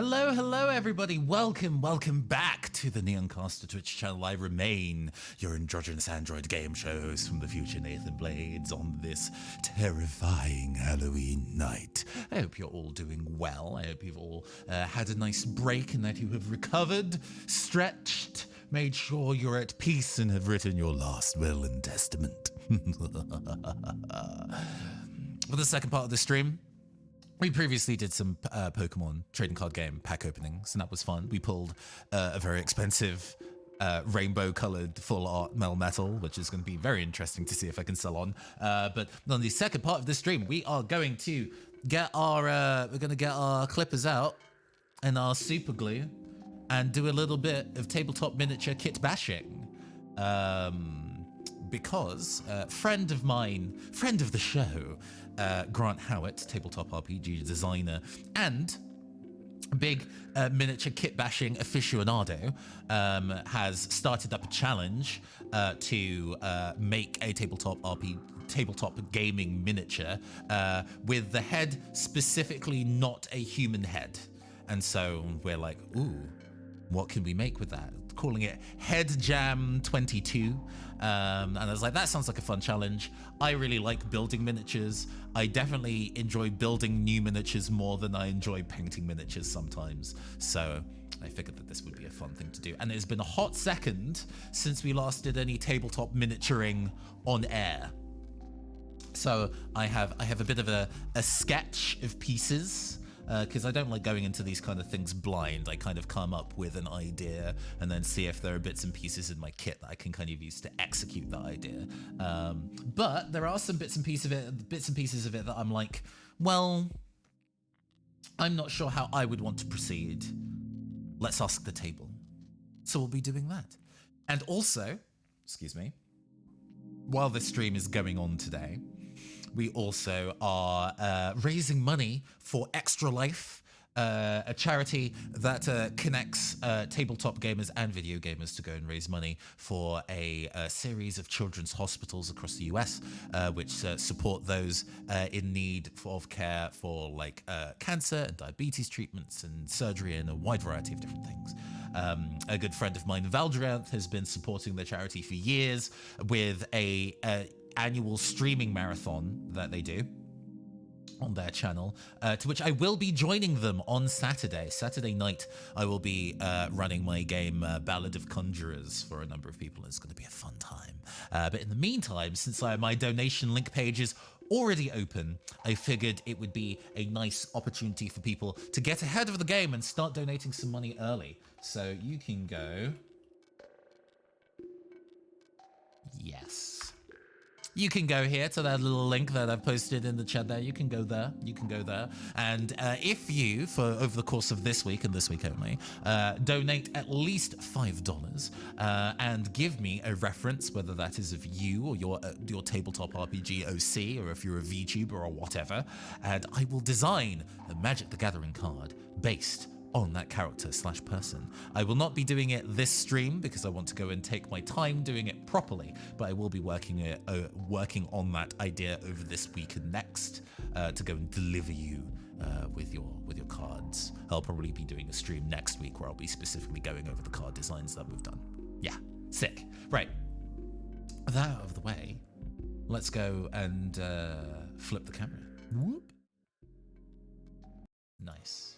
Hello, hello, everybody. Welcome back to the Neoncaster Twitch channel. I remain your androgynous android game show host from the future, Nathan Blades, on this terrifying Halloween night. I hope you're all doing well. I hope you've all had a nice break and that you have recovered, stretched, made sure you're at peace and have written your last will and testament. For the second part of the stream, we previously did some Pokemon trading card game pack openings, and that was fun. We pulled a very expensive rainbow-colored full art Melmetal, which is going to be very interesting to see if I can sell on. But on the second part of this stream, we are going to get our clippers out and our super glue, and do a little bit of tabletop miniature kitbashing. Because friend of mine, friend of the show, Grant Howitt, tabletop RPG designer and big miniature kitbashing aficionado, has started up a challenge to make a tabletop gaming miniature with the head specifically not a human head. And so we're like, ooh, what can we make with that? Calling it Head Jam 22. And I was like, that sounds like a fun challenge. I really like building miniatures. I definitely enjoy building new miniatures more than I enjoy painting miniatures sometimes. So I figured that this would be a fun thing to do. And it's been a hot second since we last did any tabletop miniaturing on air. So I have a bit of a sketch of pieces, because I don't like going into these kind of things blind. I kind of come up with an idea and then see if there are bits and pieces in my kit that I can kind of use to execute that idea. But there are some bits and pieces of it that I'm like, well, I'm not sure how I would want to proceed. Let's ask the table. So we'll be doing that. And also, excuse me, while this stream is going on today, we also are raising money for Extra Life, a charity that connects tabletop gamers and video gamers to go and raise money for a series of children's hospitals across the US, which support those in need of care for like cancer and diabetes treatments and surgery and a wide variety of different things. A good friend of mine, Valdrianth, has been supporting the charity for years with a annual streaming marathon that they do on their channel, to which I will be joining them on Saturday night. I will be running my game Ballad of Conjurers for a number of people. It's going to be a fun time. But in the meantime, since my donation link page is already open, I figured it would be a nice opportunity for people to get ahead of the game and start donating some money early. So you can go... Yes. You can go here to that little link that I've posted in the chat there. You can go there. And if you, for over the course of this week and this week only, donate at least $5 and give me a reference, whether that is of you or your tabletop RPG OC, or if you're a VTuber or whatever, and I will design a Magic the Gathering card based on that character/person. I will not be doing it this stream because I want to go and take my time doing it properly, but I will be working on that idea over this week and next to go and deliver you with your cards. I'll probably be doing a stream next week where I'll be specifically going over the card designs that we've done. Yeah, sick. Right, that out of the way, let's go and flip the camera. Whoop. Nice.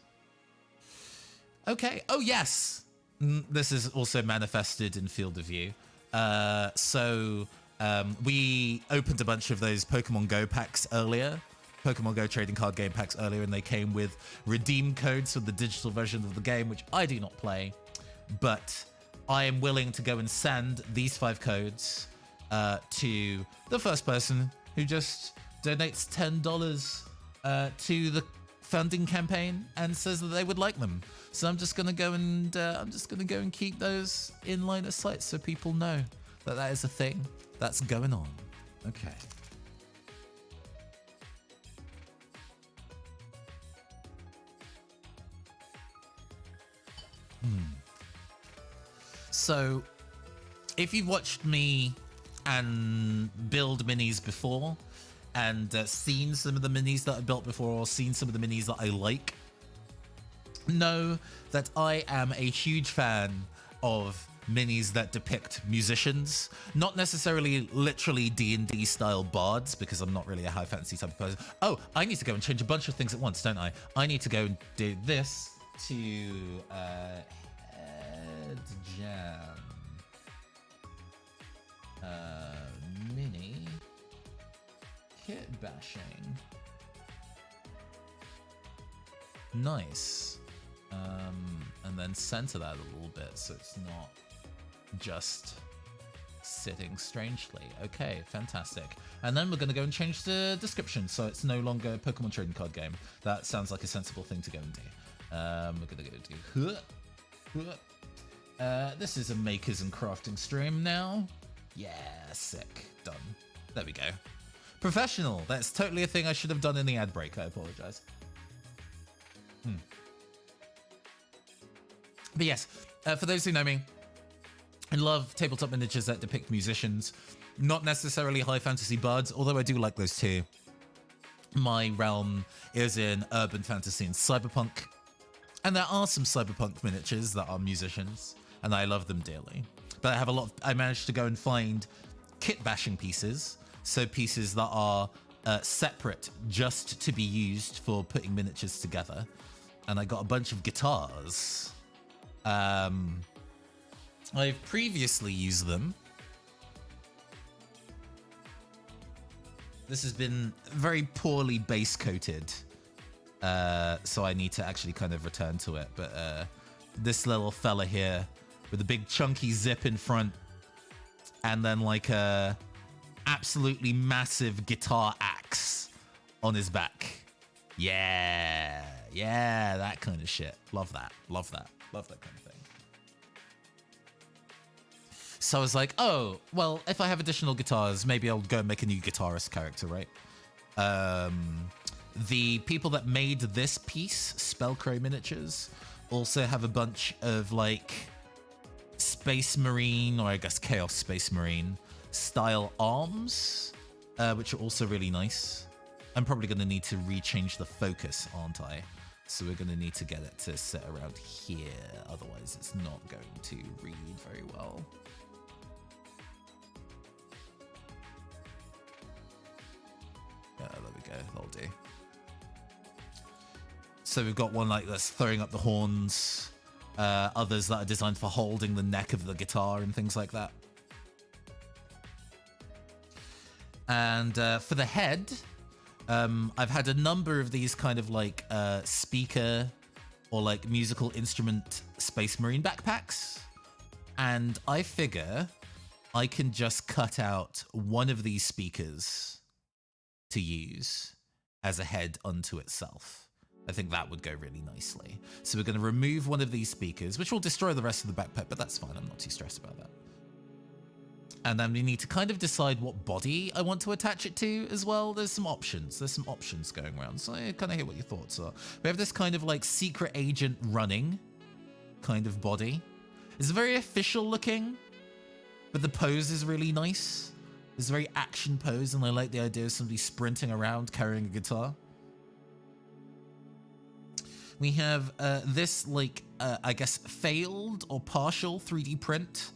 Okay. Oh, yes. This is also manifested in field of view. We opened a bunch of those Pokemon Go packs earlier. Pokemon Go trading card game packs earlier, and they came with redeem codes for the digital version of the game, which I do not play. But I am willing to go and send these 5 codes to the first person who just donates $10 to the funding campaign and says that they would like them. So I'm just gonna go and keep those in line of sight so people know that that is a thing that's going on. Okay. So if you've watched me and build minis before, and seen some of the minis that I built before, or seen some of the minis that I like, know that I am a huge fan of minis that depict musicians, not necessarily literally D&D style bards, because I'm not really a high fantasy type of person. Oh, I need to go and change a bunch of things at once, don't I? I need to go and do this to head jam mini Kitbashing. Nice. And then center that a little bit so it's not just sitting strangely. Okay, fantastic. And then we're going to go and change the description so it's no longer a Pokemon trading card game. That sounds like a sensible thing to go and do. We're going to go do... this is a makers and crafting stream now. Yeah, sick. Done. There we go. Professional. That's totally a thing I should have done in the ad break. I apologize. But yes, for those who know me, I love tabletop miniatures that depict musicians, not necessarily high fantasy bards, although I do like those too. My realm is in urban fantasy and cyberpunk, and there are some cyberpunk miniatures that are musicians, and I love them dearly. But I have a lot. I managed to go and find kit bashing pieces, so pieces that are separate just to be used for putting miniatures together, and I got a bunch of guitars. I've previously used them. This has been very poorly base coated, so I need to actually kind of return to it. But this little fella here with a big chunky zip in front and then like a absolutely massive guitar axe on his back. Yeah, that kind of shit. Love that. Love that kind of thing. So I was like, oh, well, if I have additional guitars, maybe I'll go and make a new guitarist character, right? The people that made this piece, Spellcrow Miniatures, also have a bunch of like Space Marine, or I guess Chaos Space Marine style arms, which are also really nice. I'm probably going to need to rechange the focus, aren't I? So we're going to need to get it to sit around here, otherwise it's not going to read very well. Yeah, there we go, that'll do. So we've got one like that's throwing up the horns, others that are designed for holding the neck of the guitar and things like that. And for the head, I've had a number of these kind of like speaker or like musical instrument Space Marine backpacks. And I figure I can just cut out one of these speakers to use as a head unto itself. I think that would go really nicely. So we're going to remove one of these speakers, which will destroy the rest of the backpack, but that's fine. I'm not too stressed about that. And then we need to kind of decide what body I want to attach it to as well. There's some options. There's some options going around. So I kind of hear what your thoughts are. We have this kind of like secret agent running kind of body. It's very official looking, but the pose is really nice. It's a very action pose, and I like the idea of somebody sprinting around carrying a guitar. We have this like, I guess, failed or partial 3D print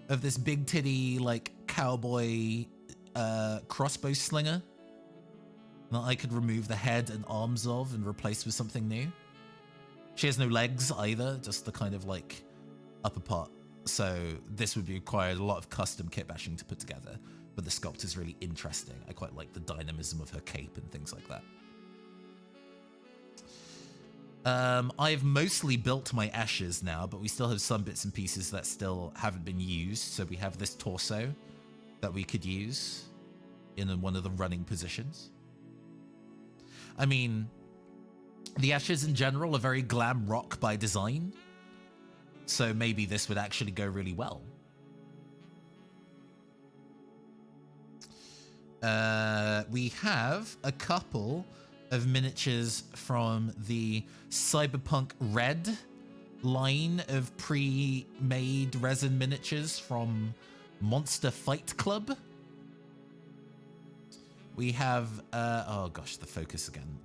of this big titty like cowboy crossbow slinger that I could remove the head and arms of and replace with something new. She has no legs either, just the kind of like upper part. So this would require a lot of custom kit bashing to put together, but the sculpt is really interesting. I quite like the dynamism of her cape and things like that. I've mostly built my ashes now, but we still have some bits and pieces that still haven't been used. So we have this torso that we could use in one of the running positions. I mean, the ashes in general are very glam rock by design, so maybe this would actually go really well. We have a couple of miniatures from the Cyberpunk Red line of pre-made resin miniatures from Monster Fight Club. We have, oh gosh, the focus again.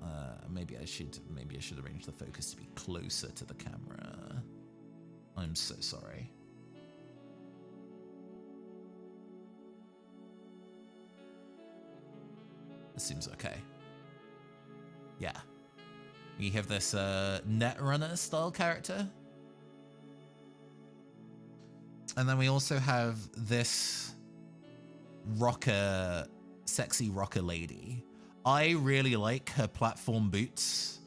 Maybe I should arrange the focus to be closer to the camera. I'm so sorry. This seems okay. Yeah. We have this Netrunner style character. And then we also have this rocker, sexy rocker lady. I really like her platform boots.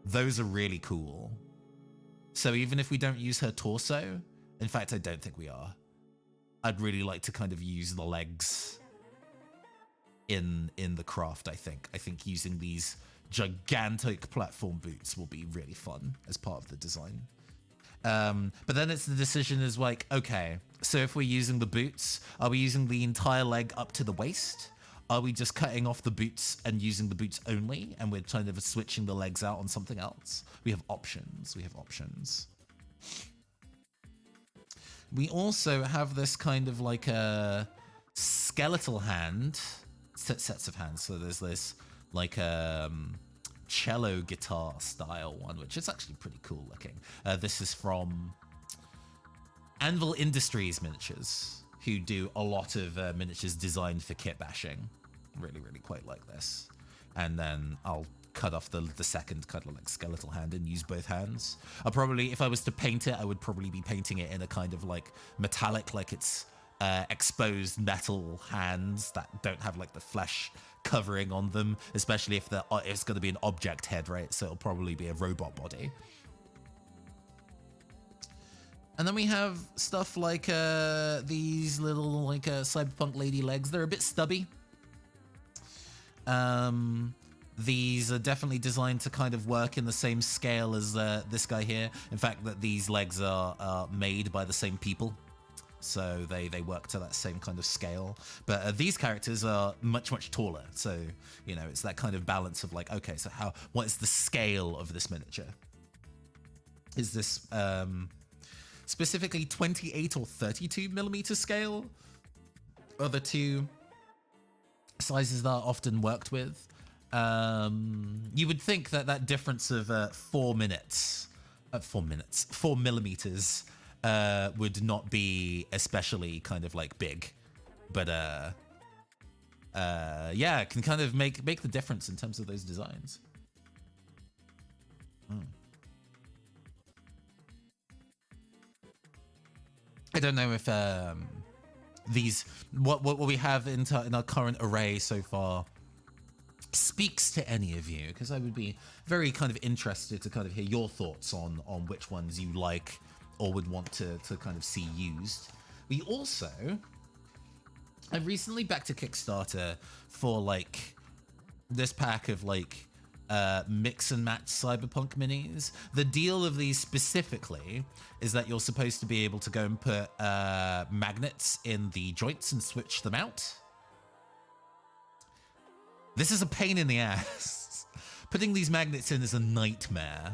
Those are really cool. So even if we don't use her torso, in fact, I don't think we are. I'd really like to kind of use the legs in the craft, I think. I think using these gigantic platform boots will be really fun as part of the design. But then it's the decision is like, okay, so if we're using the boots, are we using the entire leg up to the waist? Are we just cutting off the boots and using the boots only? And we're kind of switching the legs out on something else? We have options. We have options. We also have this kind of like a skeletal hand, sets of hands. So there's this like cello guitar style one, which is actually pretty cool looking. This is from Anvil Industries Miniatures, who do a lot of miniatures designed for kitbashing. Really, really quite like this. And then I'll cut off the second kind of like skeletal hand and use both hands. I'll probably, if I was to paint it, I would probably be painting it in a kind of like metallic, like it's exposed metal hands that don't have like the flesh covering on them, especially if it's going to be an object head, right? So it'll probably be a robot body. And then we have stuff like these little like cyberpunk lady legs. They're a bit stubby. These are definitely designed to kind of work in the same scale as this guy here. In fact, that these legs are made by the same people. So they work to that same kind of scale. But these characters are much, much taller. So, you know, it's that kind of balance of like, okay, so what is the scale of this miniature? Is this specifically 28 or 32 millimeter scale? Are the two sizes that are often worked with? You would think that that difference of 4 millimeters would not be especially kind of like big, but yeah, it can kind of make the difference in terms of those designs. I don't know if these what we have in our current array so far speaks to any of you, because I would be very kind of interested to kind of hear your thoughts on which ones you like or would want to kind of see used. We also, I recently backed a Kickstarter for like this pack of like mix and match cyberpunk minis. The deal of these specifically is that you're supposed to be able to go and put magnets in the joints and switch them out. This is a pain in the ass. Putting these magnets in is a nightmare.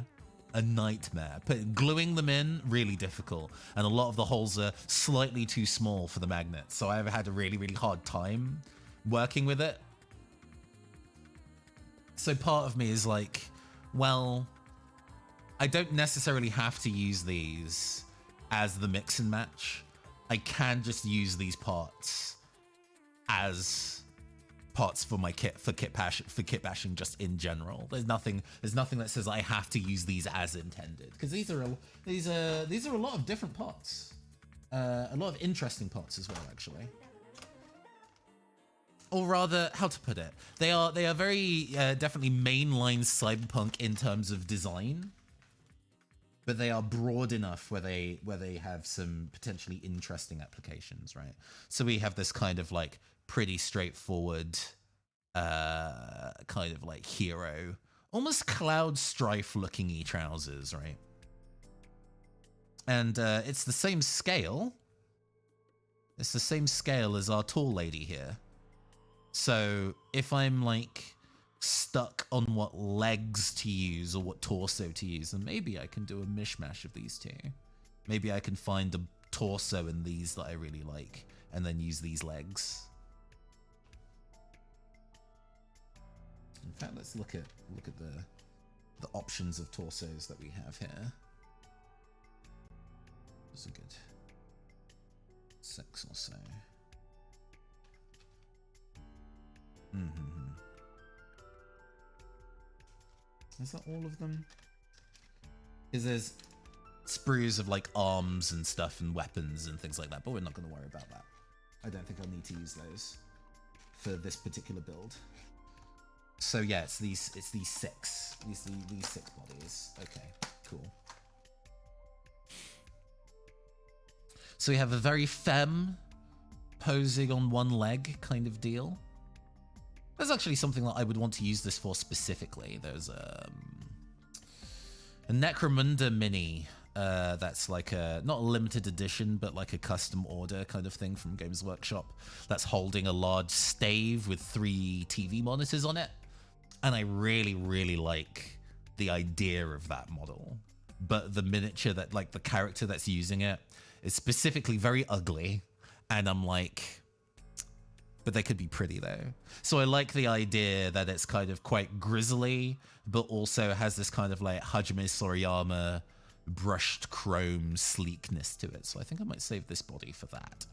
A nightmare. Gluing them in, really difficult. And a lot of the holes are slightly too small for the magnets. So I've had a really, really hard time working with it. So part of me is like, well, I don't necessarily have to use these as the mix and match. I can just use these parts as parts for my kit, for kitbashing just in general. There's nothing that says I have to use these as intended, because these are a lot of different parts, a lot of interesting parts as well, actually. Or rather, how to put it, they are very definitely mainline cyberpunk in terms of design, but they are broad enough where they have some potentially interesting applications, right? So we have this kind of like pretty straightforward kind of like hero, almost Cloud Strife looking trousers, right? And it's the same scale. It's the same scale as our tall lady here. So if I'm like stuck on what legs to use or what torso to use, then maybe I can do a mishmash of these two. Maybe I can find a torso in these that I really like and then use these legs. In fact, let's look at the options of torsos that we have here. There's a good 6 or so. Is that all of them? Because there's sprues of like arms and stuff and weapons and things like that, but we're not going to worry about that. I don't think I'll need to use those for this particular build. So yeah, it's these 6 bodies. Okay, cool. So we have a very femme posing on one leg kind of deal. There's actually something that I would want to use this for specifically. There's a Necromunda mini that's like a, not a limited edition, but like a custom order kind of thing from Games Workshop that's holding a large stave with 3 TV monitors on it. And I really, really like the idea of that model. But the miniature that, like the character that's using it is specifically very ugly. And I'm like, but they could be pretty though. So I like the idea that it's kind of quite grisly, but also has this kind of like Hajime Soriyama brushed chrome sleekness to it. So I think I might save this body for that.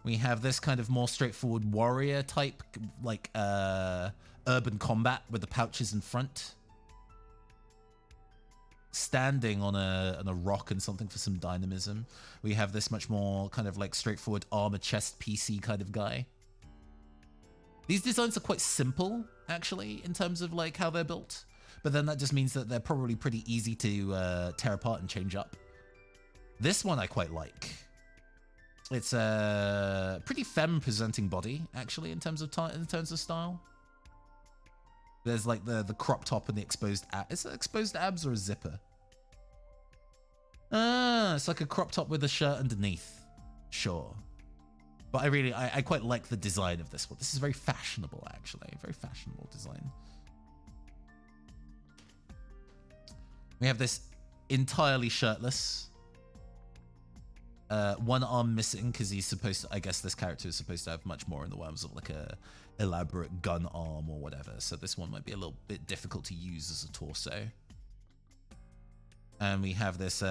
We have this kind of more straightforward warrior type, like urban combat with the pouches in front. Standing on a rock and something for some dynamism. We have this much more kind of like straightforward armor chest PC kind of guy. These designs are quite simple, actually, in terms of like how they're built. But then that just means that they're probably pretty easy to tear apart and change up. This one I quite like. It's a pretty femme presenting body, actually, in terms of style. There's like the crop top and the exposed abs. Is it exposed abs or a zipper? Ah, it's like a crop top with a shirt underneath. Sure. But I quite like the design of this one. This is very fashionable, actually. Very fashionable design. We have this entirely shirtless. One arm missing because he's supposed to, I guess this character is supposed to have much more in the realms of like a elaborate gun arm or whatever. So this one might be a little bit difficult to use as a torso. And we have this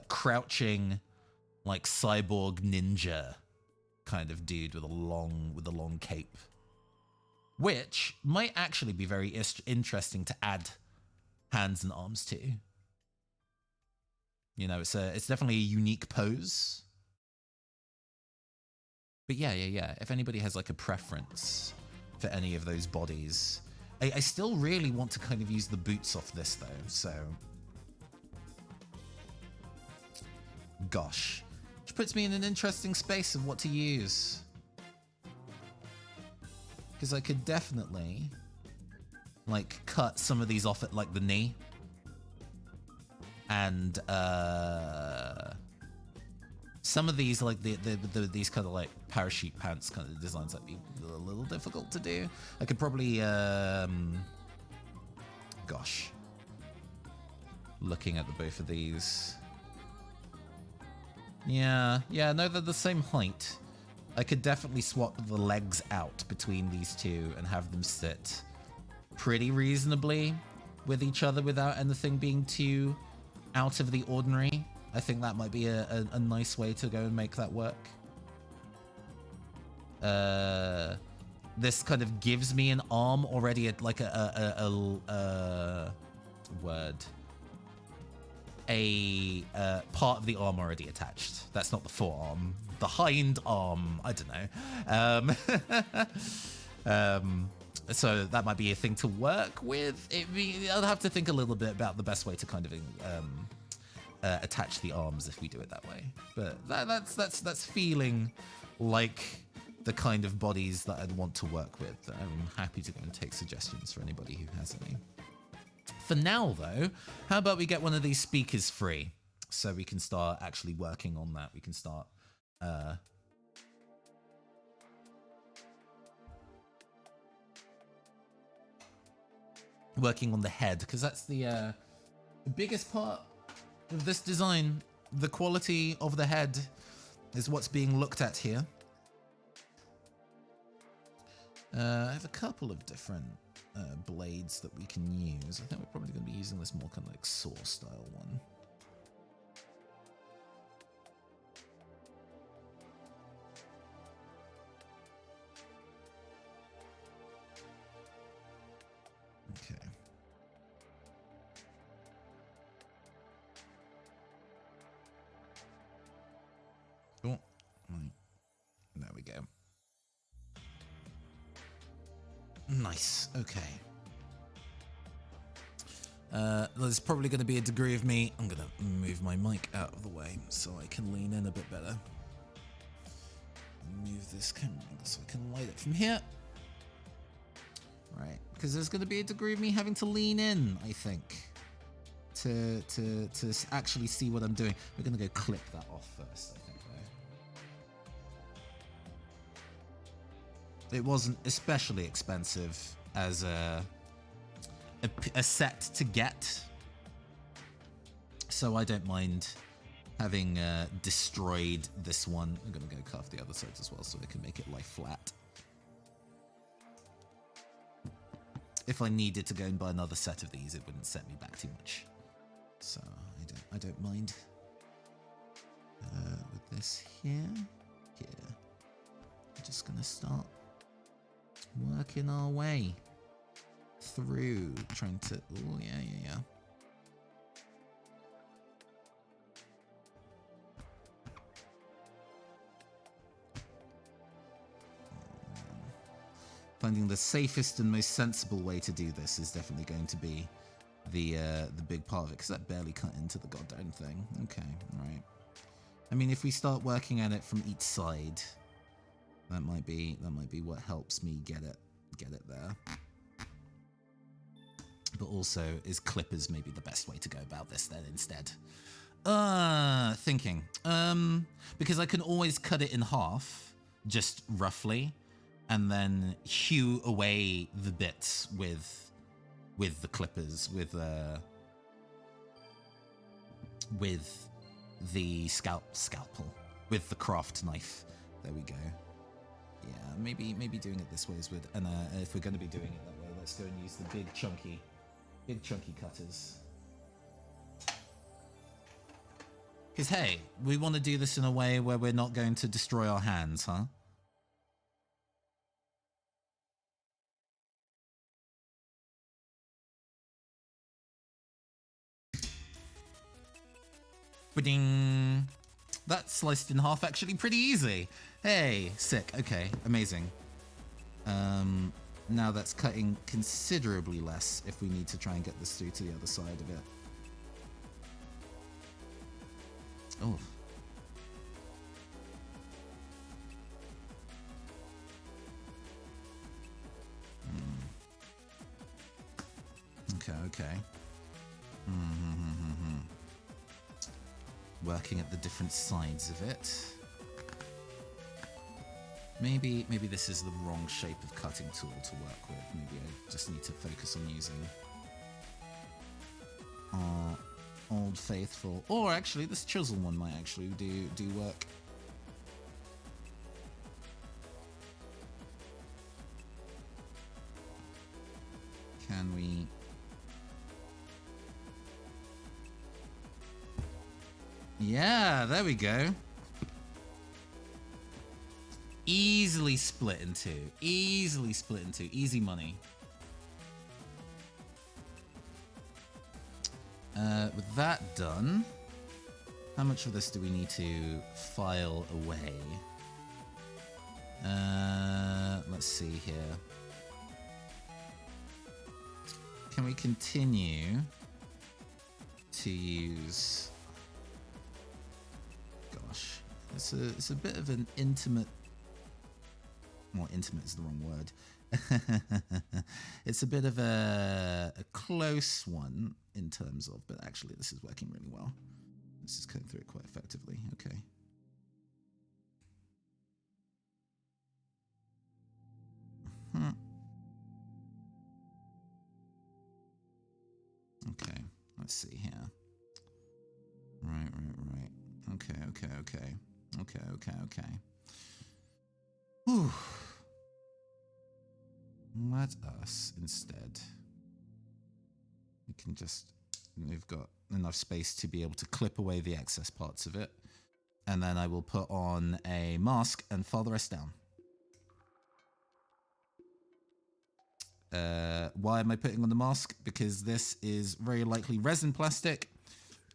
crouching like cyborg ninja kind of dude with a long cape, which might actually be very interesting to add hands and arms to. You know, it's definitely a unique pose. But yeah. If anybody has like a preference for any of those bodies, I still really want to kind of use the boots off this though. So, gosh, which puts me in an interesting space of what to use. Because I could definitely like cut some of these off at like the knee. And some of these, like these kind of like parachute pants kind of designs, might be a little difficult to do. I could probably, gosh, looking at the both of these, yeah, no, they're the same height. I could definitely swap the legs out between these two and have them sit pretty reasonably with each other without anything being too out of the ordinary. I think that might be a nice way to go and make that work. This kind of gives me an arm already, like a part of the arm already attached. That's not the forearm, the hind arm. I don't know. So that might be a thing to work with. I'll have to think a little bit about the best way to kind of attach the arms if we do it that way. But that's feeling like the kind of bodies that I'd want to work with. I'm happy to go and take suggestions for anybody who has any. For now, though, how about we get one of these speakers free so we can start actually working on that. We can start working on the head, because that's the biggest part of this design. The quality of the head is what's being looked at here. I have a couple of different blades that we can use. I think we're probably going to be using this more kind of like saw style one. Okay. Oh, right. There we go. Nice. Okay. There's probably going to be a degree of me. I'm going to move my mic out of the way so I can lean in a bit better. Move this camera so I can light it from here. Right, because there's going to be a degree of me having to lean in, I think, to actually see what I'm doing. We're going to go clip that off first, I think, though. It wasn't especially expensive as a set to get, so I don't mind having destroyed this one. I'm going to go cut off the other sides as well so I can make it lie flat. If I needed to go and buy another set of these, it wouldn't set me back too much. So I don't mind. With this here, we're just gonna start working our way through, trying to. Oh yeah. Finding the safest and most sensible way to do this is definitely going to be the big part of it, because that barely cut into the goddamn thing. Okay, all right. I mean, if we start working at it from each side, that might be what helps me get it there. But also, is clippers maybe the best way to go about this then instead? Thinking. Because I can always cut it in half, just roughly, and then hew away the bits with the clippers, with the scalpel, with the craft knife. There we go. Yeah, maybe doing it this way is good. And if we're going to be doing it that way, let's go and use the big chunky cutters. Because hey, we want to do this in a way where we're not going to destroy our hands, huh? Ba-ding. That sliced in half actually pretty easy. Hey, sick. Okay, amazing. Now that's cutting considerably less if we need to try and get this through to the other side of it. Oh. Okay. Working at the different sides of it. Maybe this is the wrong shape of cutting tool to work with. Maybe I just need to focus on using our Old Faithful. Or actually, this chisel one might actually do work. Can we... Yeah, there we go. Easily split in two. Easy money. With that done, how much of this do we need to file away? Let's see here. Can we continue to use... Gosh, it's a bit of an intimate... Well, intimate is the wrong word. It's a bit of a close one in terms of, but actually this is working really well. This is cutting through it quite effectively. Okay. Okay, let's see here. Right. Okay. Whew. let us instead, we can just, we've got enough space to be able to clip away the excess parts of it. And then I will put on a mask and file the rest down. Why am I putting on the mask? Because this is very likely resin plastic,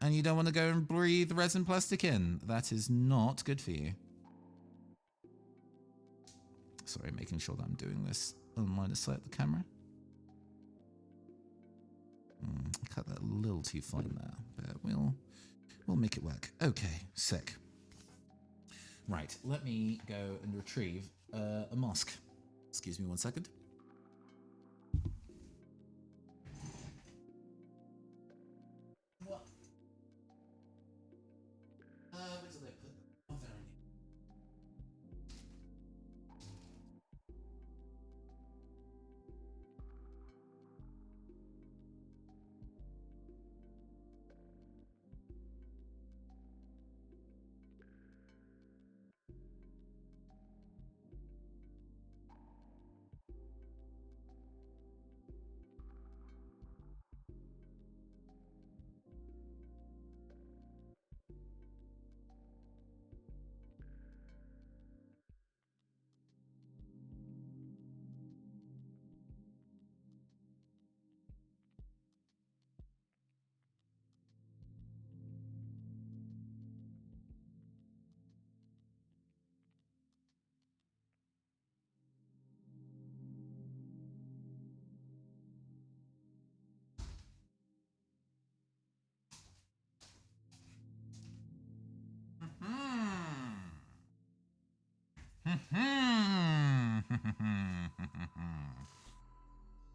and you don't want to go and breathe resin plastic in. That is not good for you. Sorry, making sure that I'm doing this on line of sight of the camera. Cut that a little too fine there, but we'll make it work. Okay, sick. Right, let me go and retrieve a mask. Excuse me 1 second. What? Where did I put them? Oh, there I am.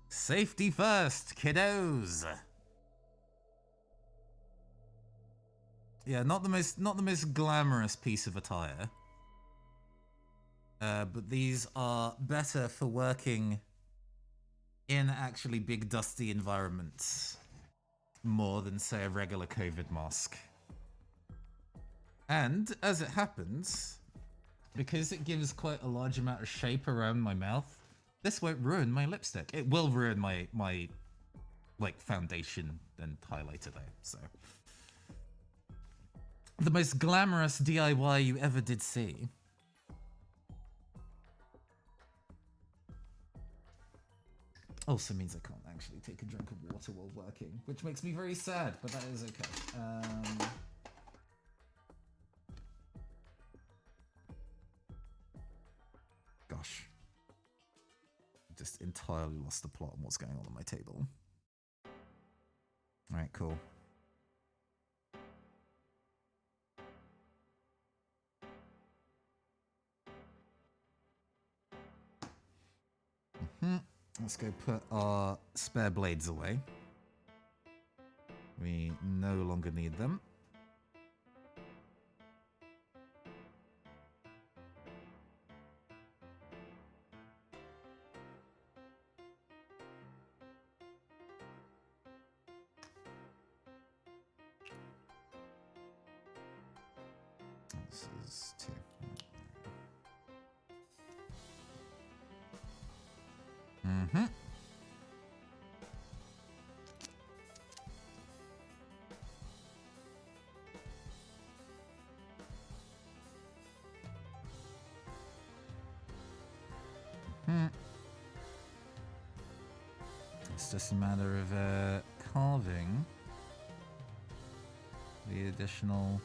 Safety first, kiddos. Yeah, not the most glamorous piece of attire. But these are better for working in actually big dusty environments more than, say, a regular COVID mask. And as it happens, because it gives quite a large amount of shape around my mouth, this won't ruin my lipstick. It will ruin my like foundation and highlighter though. So the most glamorous DIY you ever did see. Also means I can't actually take a drink of water while working, which makes me very sad, but that is okay. Gosh. Just entirely lost the plot on what's going on my table. Alright, cool. Let's go put our spare blades away. We no longer need them. This is 2. It's just a matter of carving the additional.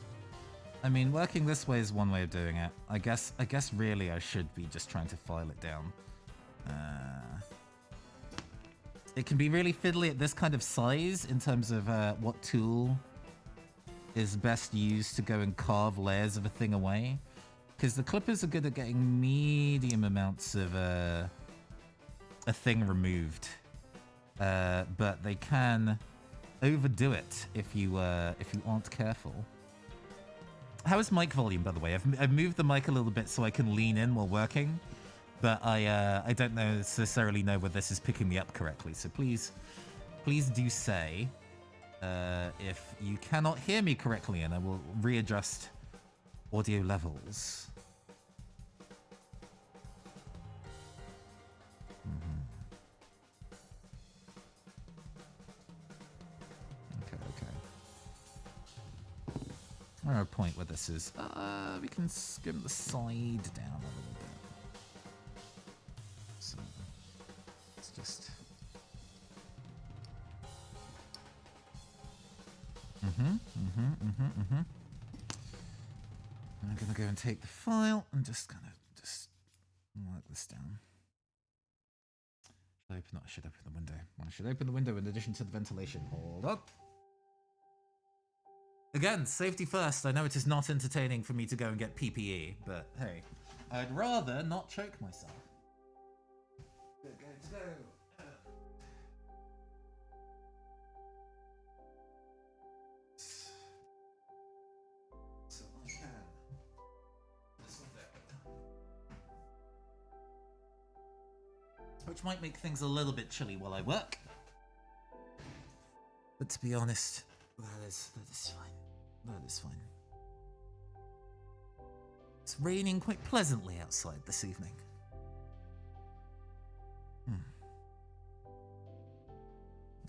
I mean, working this way is one way of doing it. I guess really I should be just trying to file it down. It can be really fiddly at this kind of size in terms of what tool is best used to go and carve layers of a thing away. Because the clippers are good at getting medium amounts of a thing removed. But they can overdo it if you aren't careful. How is mic volume, by the way? I've moved the mic a little bit so I can lean in while working, but I don't necessarily know whether this is picking me up correctly. So please do say if you cannot hear me correctly, and I will readjust audio levels. we're at a point where this is, we can skim the side down a little bit. So, let's just... I'm gonna go and take the file and just kind of work this down. I should open the window. I should open the window in addition to the ventilation. Hold up. Again, safety first. I know it is not entertaining for me to go and get PPE, but hey, I'd rather not choke myself. Go. So I can. This one there. Which might make things a little bit chilly while I work. But to be honest, that is fine. That is fine. It's raining quite pleasantly outside this evening.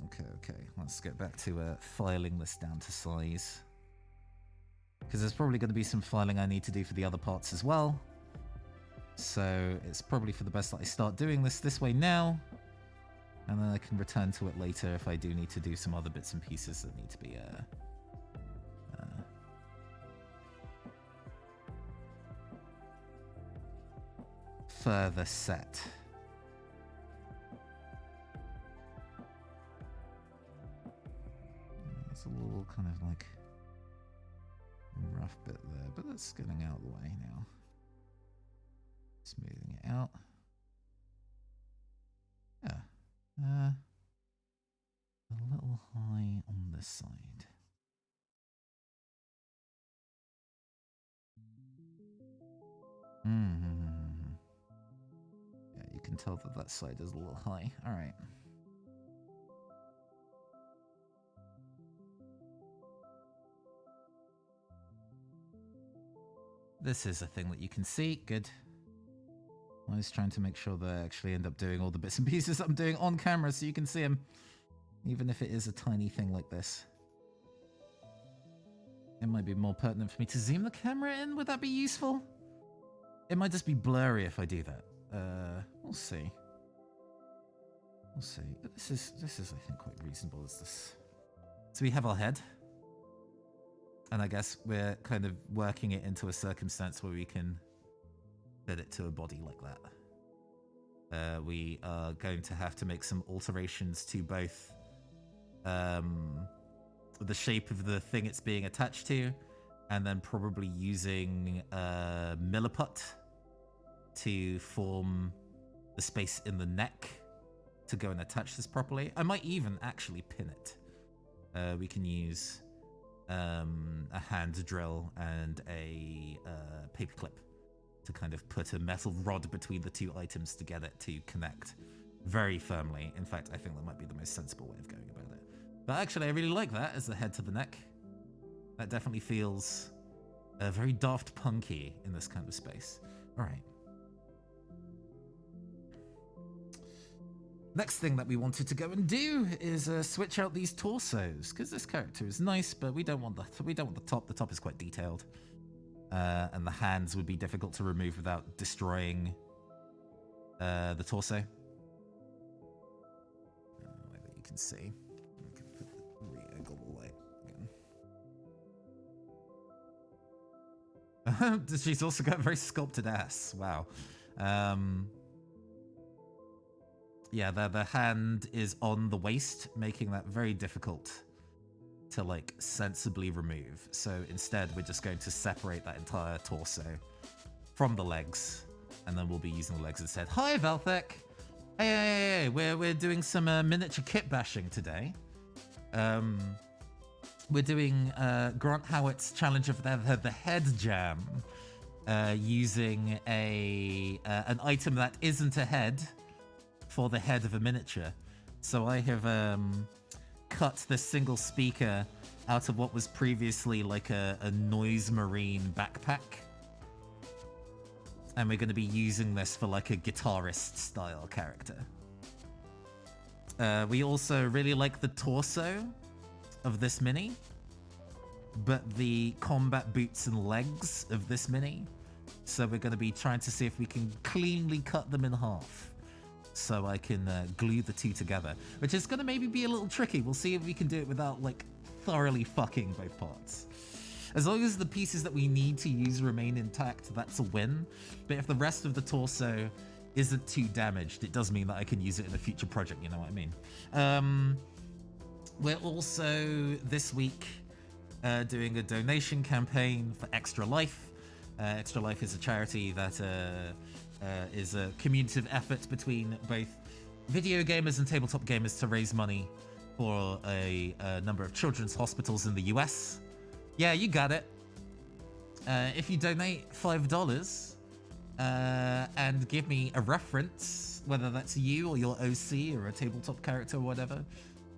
Okay. Let's get back to filing this down to size. Because there's probably going to be some filing I need to do for the other parts as well. So it's probably for the best that I start doing this way now. And then I can return to it later if I do need to do some other bits and pieces that need to be further set. There's a little kind of like rough bit there, but that's getting out of the way now. Smoothing it out. Yeah. A little high on this side. Yeah, you can tell that side is a little high. All right. This is a thing that you can see. Good. I was trying to make sure that I actually end up doing all the bits and pieces I'm doing on camera so you can see them. Even if it is a tiny thing like this. It might be more pertinent for me to zoom the camera in. Would that be useful? It might just be blurry if I do that. We'll see. We'll see. But this is I think quite reasonable as this. So we have our head. And I guess we're kind of working it into a circumstance where we can fit it to a body like that. We are going to have to make some alterations to both the shape of the thing it's being attached to, and then probably using milliput to form the space in the neck to go and attach this properly. I might even actually pin it. We can use a hand drill and a paperclip to kind of put a metal rod between the two items to get it to connect very firmly. In fact, I think that might be the most sensible way of going about it. But actually, I really like that as the head to the neck. That definitely feels very Daft Punky in this kind of space. All right. Next thing that we wanted to go and do is switch out these torsos, because this character is nice, but we don't want the top. The top is quite detailed, and the hands would be difficult to remove without destroying the torso. Way that you can see. We can put the re-angle the light again. She's also got a very sculpted ass. Wow. Yeah, the hand is on the waist, making that very difficult to, like, sensibly remove. So instead, we're just going to separate that entire torso from the legs, and then we'll be using the legs instead. Hi, Valthek! Hey, we're doing some miniature kitbashing today. We're doing Grant Howitt's challenge of the head jam, using an item that isn't a head for the head of a miniature. So I have cut this single speaker out of what was previously like a noise marine backpack. And we're going to be using this for like a guitarist style character. We also really like the torso of this mini. but the combat boots and legs of this mini. So we're going to be trying to see if we can cleanly cut them in half so I can glue the two together, which is going to maybe be a little tricky. We'll see if we can do it without like thoroughly fucking both parts. As long as the pieces that we need to use remain intact, that's a win. But if the rest of the torso isn't too damaged, it does mean that I can use it in a future project, you know what I mean? We're also, this week, doing a donation campaign for Extra Life. Extra Life is a charity that is a communicative effort between both video gamers and tabletop gamers to raise money for a number of children's hospitals in the US. Yeah, you got it. If you donate $5 and give me a reference, whether that's you or your OC or a tabletop character or whatever,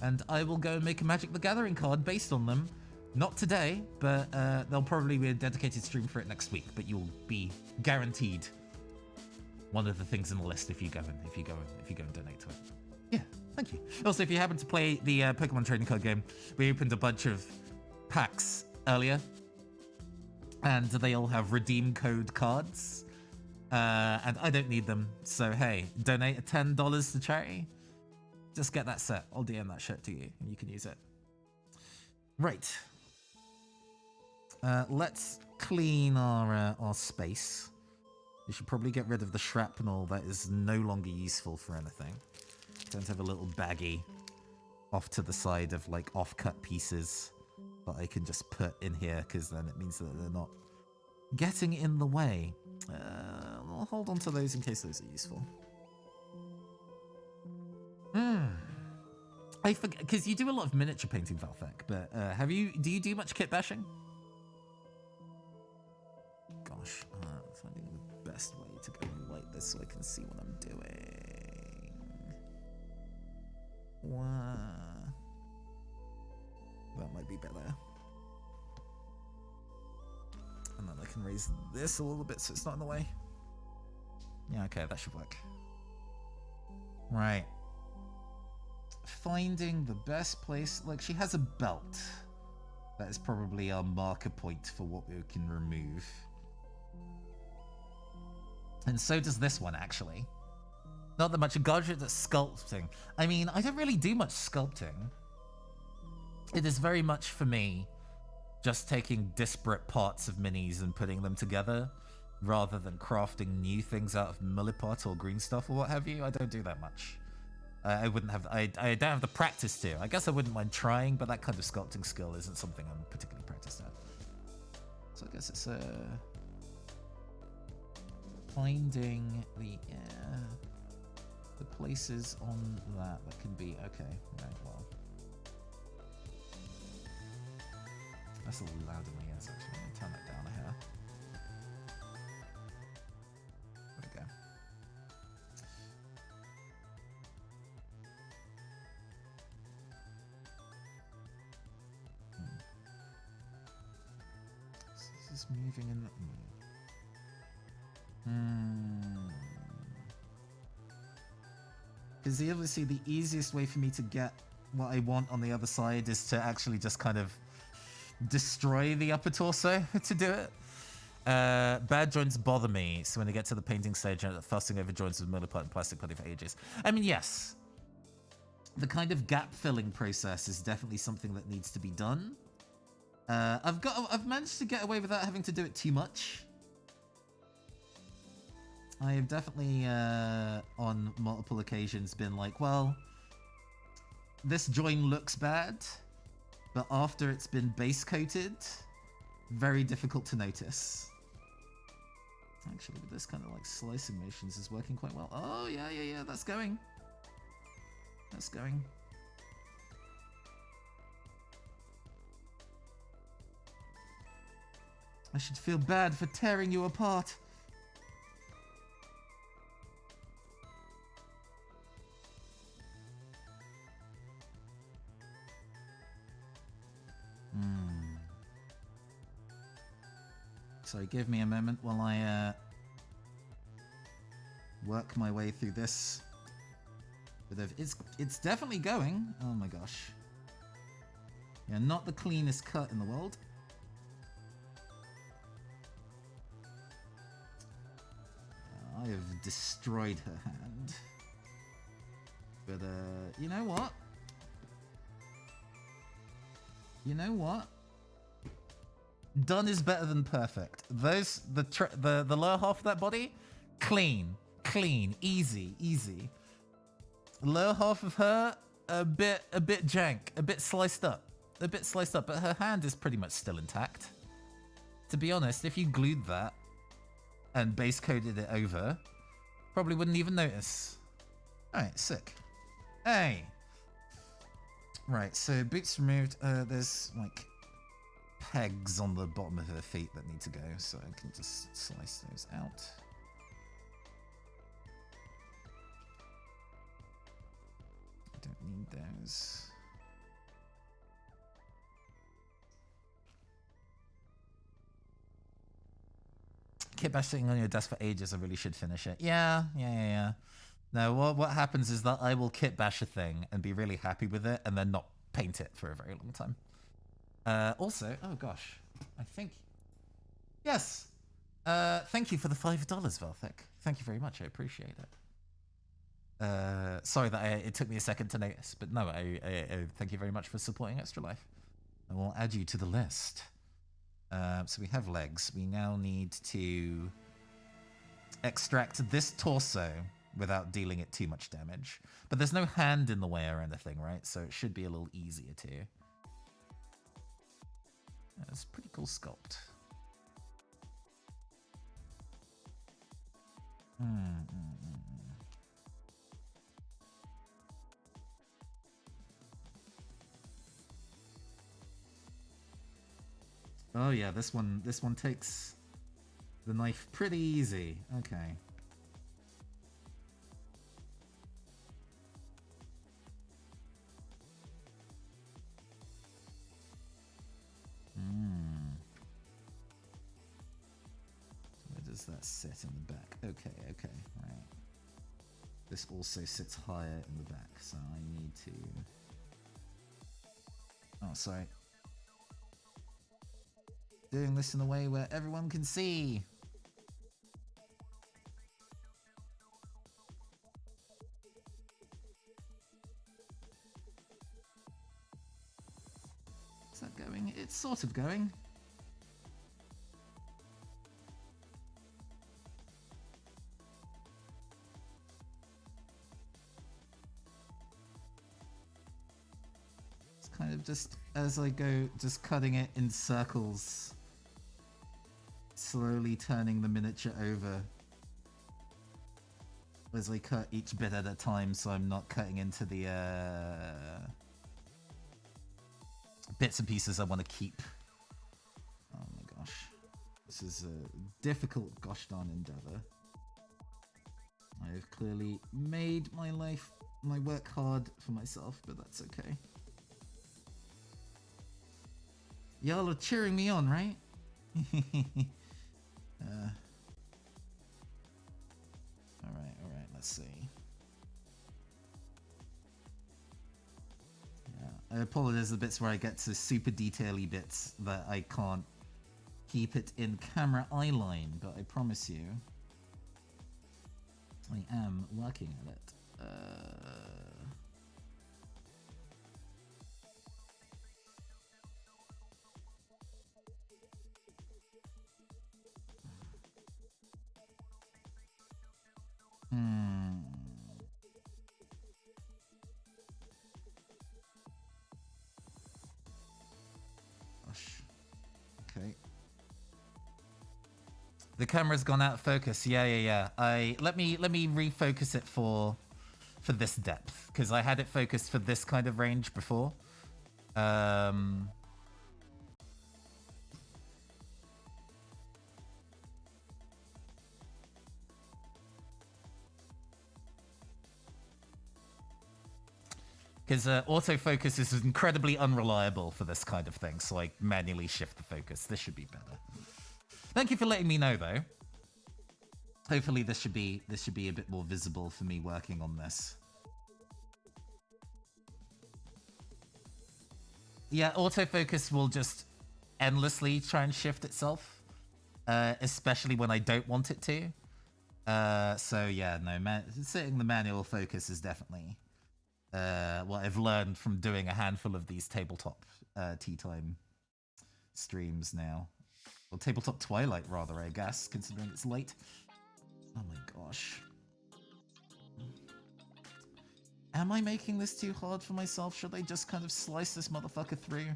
and I will go and make a Magic the Gathering card based on them. Not today, but there'll probably be a dedicated stream for it next week. But you'll be guaranteed one of the things in the list if you go and donate to it. Yeah, thank you. Also, if you happen to play the Pokemon trading card game, we opened a bunch of packs earlier, and they all have redeem code cards, and I don't need them. So hey, donate $10 to charity. Just get that set. I'll DM that shit to you, and you can use it. Right. Let's clean our space. We should probably get rid of the shrapnel that is no longer useful for anything. Don't have a little baggie off to the side of like off-cut pieces that I can just put in here, because then it means that they're not getting in the way. I'll hold on to those in case those are useful. I forget, because you do a lot of miniature painting, Valthek, but do you do much kit bashing? Gosh, finding the best way to go and light this so I can see what I'm doing. Wow. That might be better. And then I can raise this a little bit so it's not in the way. Yeah, okay, that should work. Right. Finding the best place. Like, she has a belt. That is probably our marker point for what we can remove. And so does this one, actually. Not that much. A gadget that's sculpting. I mean, I don't really do much sculpting. It is very much, for me, just taking disparate parts of minis and putting them together, rather than crafting new things out of milliput or green stuff or what have you. I don't do that much. I wouldn't have. I don't have the practice to. I guess I wouldn't mind trying, but that kind of sculpting skill isn't something I'm particularly practiced at. So I guess it's finding the places on that can be okay. Right. Well, that's a little loud in my ears. Actually, I'm gonna turn that down a hair. There we go. This is moving in the... Because obviously the easiest way for me to get what I want on the other side is to actually just kind of destroy the upper torso to do it. Bad joints bother me, so when I get to the painting stage, I'm fussing over joints with milliput and plastic putty for ages. I mean, yes. The kind of gap filling process is definitely something that needs to be done. I've managed to get away without having to do it too much. I have definitely, on multiple occasions, been like, well, this join looks bad, but after it's been base coated, very difficult to notice. Actually, with this kind of like slicing motions is working quite well. Oh, yeah, that's going. That's going. I should feel bad for tearing you apart. So give me a moment while I work my way through this. It's definitely going. Oh my gosh. Yeah, not the cleanest cut in the world. I have destroyed her hand. But, you know what? You know what? Done is better than perfect. The lower half of that body, clean, easy. Lower half of her, a bit jank, a bit sliced up, but her hand is pretty much still intact. To be honest, if you glued that and base coated it over, probably wouldn't even notice. All right, sick. Hey. Right, so boots removed. There's like pegs on the bottom of her feet that need to go, so I can just slice those out. I don't need those. Kitbash sitting on your desk for ages. I really should finish it. Yeah. No, what happens is that I will kitbash a thing and be really happy with it and then not paint it for a very long time. Also, oh gosh, I think... Yes! Thank you for the $5, Velthek. Thank you very much, I appreciate it. Sorry that it took me a second to notice, but no, I thank you very much for supporting Extra Life. I will add you to the list. So we have legs. We now need to extract this torso without dealing it too much damage. But there's no hand in the way or anything, right? So it should be a little easier too. It's a pretty cool sculpt. Oh yeah, this one takes the knife pretty easy. Okay. Where does that sit in the back? Okay, right. This also sits higher in the back, so I need to... Oh, sorry. Doing this in a way where everyone can see. Is that going? It's sort of going. It's kind of just as I go, just cutting it in circles. Slowly turning the miniature over as I cut each bit at a time, so I'm not cutting into the bits and pieces I want to keep. Oh my gosh. This is a difficult gosh darn endeavor. I have clearly made my work hard for myself, but that's okay. Y'all are cheering me on, right? Alright, let's see. Yeah, I apologize the bits where I get to super detaily bits that I can't keep it in camera eye line, but I promise you, I am working at it. Gosh. Okay. The camera's gone out of focus. Yeah. Let me refocus it for this depth, because I had it focused for this kind of range before. Because autofocus is incredibly unreliable for this kind of thing, so I manually shift the focus. This should be better. Thank you for letting me know, though. Hopefully this should be a bit more visible for me working on this. Yeah, autofocus will just endlessly try and shift itself, especially when I don't want it to. So yeah, no, setting the manual focus is definitely what I've learned from doing a handful of these tabletop tea time streams now. Well, tabletop twilight rather, I guess, considering it's late. Oh my gosh. Am I making this too hard for myself? Should I just kind of slice this motherfucker through?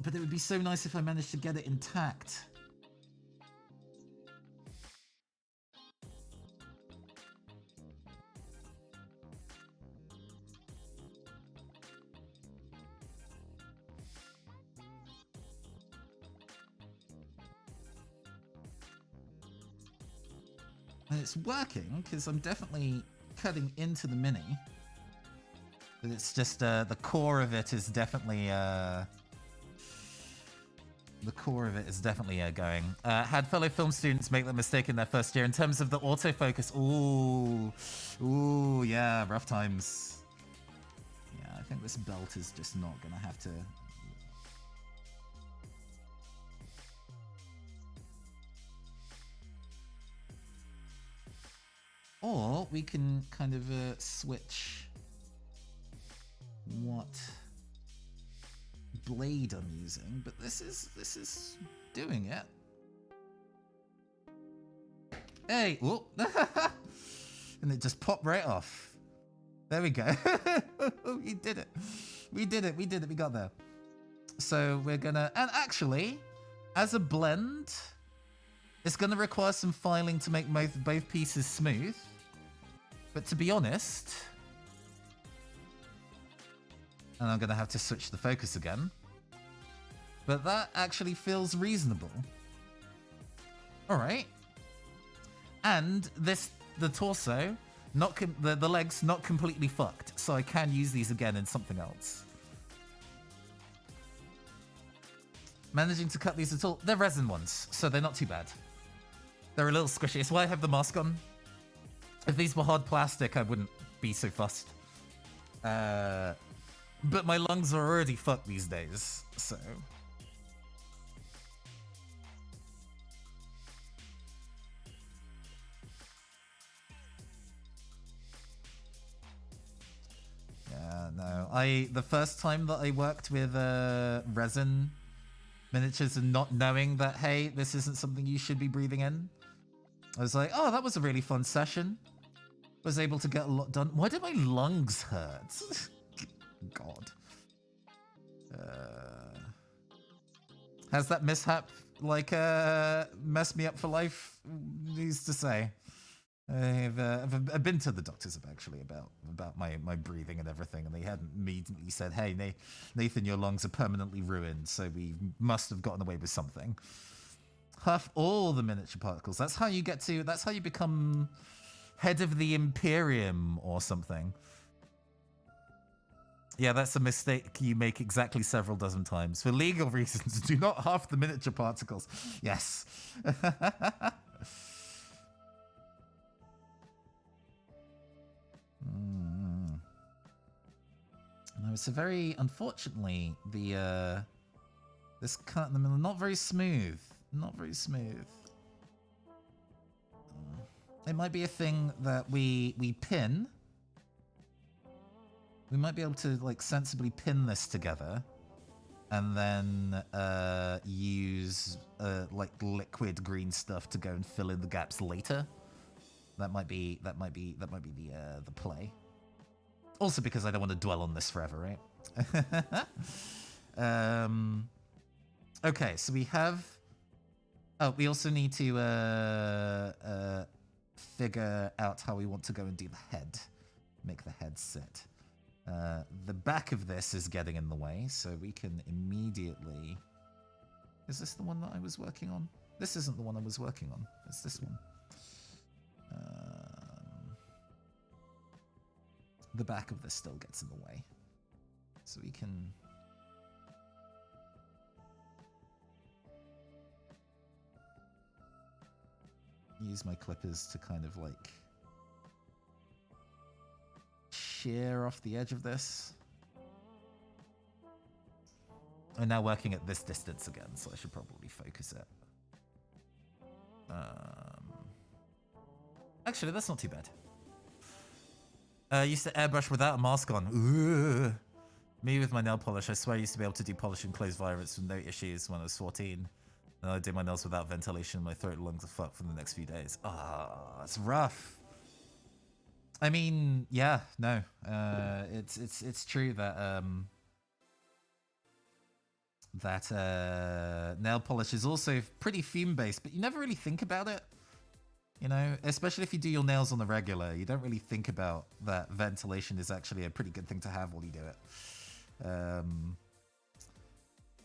But it would be so nice if I managed to get it intact. And it's working, because I'm definitely cutting into the mini. But it's just, the core of it is definitely, going. Had fellow film students make that mistake in their first year in terms of the autofocus. Ooh, yeah, rough times. Yeah, I think this belt is just not gonna have to... Or we can kind of switch what blade I'm using, but this is doing it. Hey, whoop. And it just popped right off. There we go. We did it. We got there. So we're gonna, and actually, as a blend, it's gonna require some filing to make both pieces smooth. But to be honest, and I'm gonna have to switch the focus again, but that actually feels reasonable. All right. And the torso, the legs not completely fucked, so I can use these again in something else. Managing to cut these at all, they're resin ones, so they're not too bad. They're a little squishy. It's why I have the mask on. If these were hard plastic, I wouldn't be so fussed. But my lungs are already fucked these days, so... Yeah, no. The first time that I worked with resin miniatures and not knowing that, hey, this isn't something you should be breathing in, I was like, oh, that was a really fun session. Was able to get a lot done. Why did my lungs hurt? God. Has that mishap, like, messed me up for life? Needs to say. I've been to the doctors actually about my breathing and everything, and they hadn't immediately said, hey, Nathan, your lungs are permanently ruined, so we must have gotten away with something. Huff all the miniature particles. That's how you become head of the Imperium or something. Yeah, that's a mistake you make exactly several dozen times. For legal reasons, do not huff the miniature particles. Yes. No, it's a very, unfortunately, this cut in the middle, not very smooth. Not very smooth. It might be a thing that we pin. We might be able to like sensibly pin this together, and then use like liquid green stuff to go and fill in the gaps later. That might be the play. Also because I don't want to dwell on this forever, right? Okay, so we have. Oh, we also need to figure out how we want to go and do the head. Make the head sit. The back of this is getting in the way, so we can immediately... Is this the one that I was working on? This isn't the one I was working on. It's this one. The back of this still gets in the way. So we can... use my clippers to kind of like shear off the edge of this. I'm now working at this distance again, so I should probably focus it. Actually, that's not too bad. Used to airbrush without a mask on. Ooh. Me with my nail polish. I swear I used to be able to do polishing closed virus with no issues when I was 14. And I did my nails without ventilation. My throat and lungs are fucked for the next few days. Ah, it's rough. I mean, yeah, no. It's true that nail polish is also pretty fume based, but you never really think about it. You know, especially if you do your nails on the regular, you don't really think about that ventilation is actually a pretty good thing to have while you do it.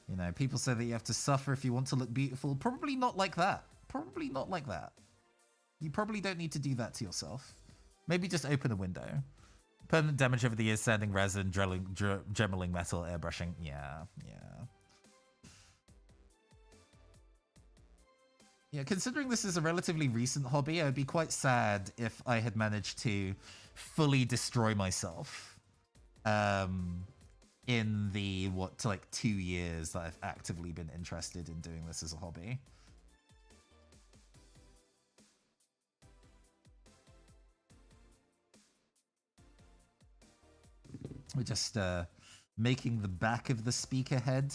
You know, people say that you have to suffer if you want to look beautiful. Probably not like that. Probably not like that. You probably don't need to do that to yourself. Maybe just open a window. Permanent damage over the years, sanding resin, gemeling metal, airbrushing. Yeah, yeah. Yeah, considering this is a relatively recent hobby, I would be quite sad if I had managed to fully destroy myself in the, like 2 years that I've actively been interested in doing this as a hobby. We're just making the back of the speaker head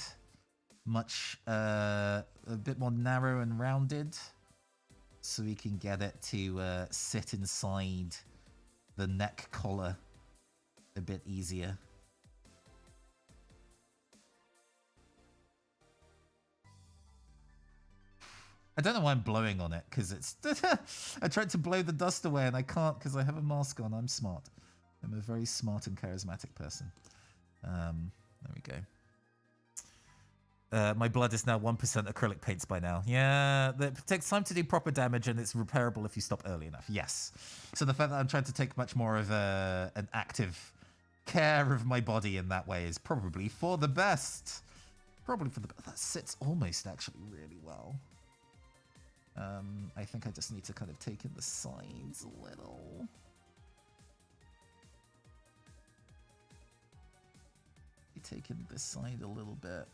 much a bit more narrow and rounded so we can get it to sit inside the neck collar a bit easier. I don't know why I'm blowing on it, because it's... I tried to blow the dust away and I can't because I have a mask on. I'm smart. I'm a very smart and charismatic person. There we go. My blood is now 1% acrylic paints by now. Yeah, it takes time to do proper damage and it's repairable if you stop early enough. Yes. So the fact that I'm trying to take much more of an active care of my body in that way is probably for the best. Probably for the best. That sits almost actually really well. I think I just need to kind of take in the sides a little. Take in this side a little bit.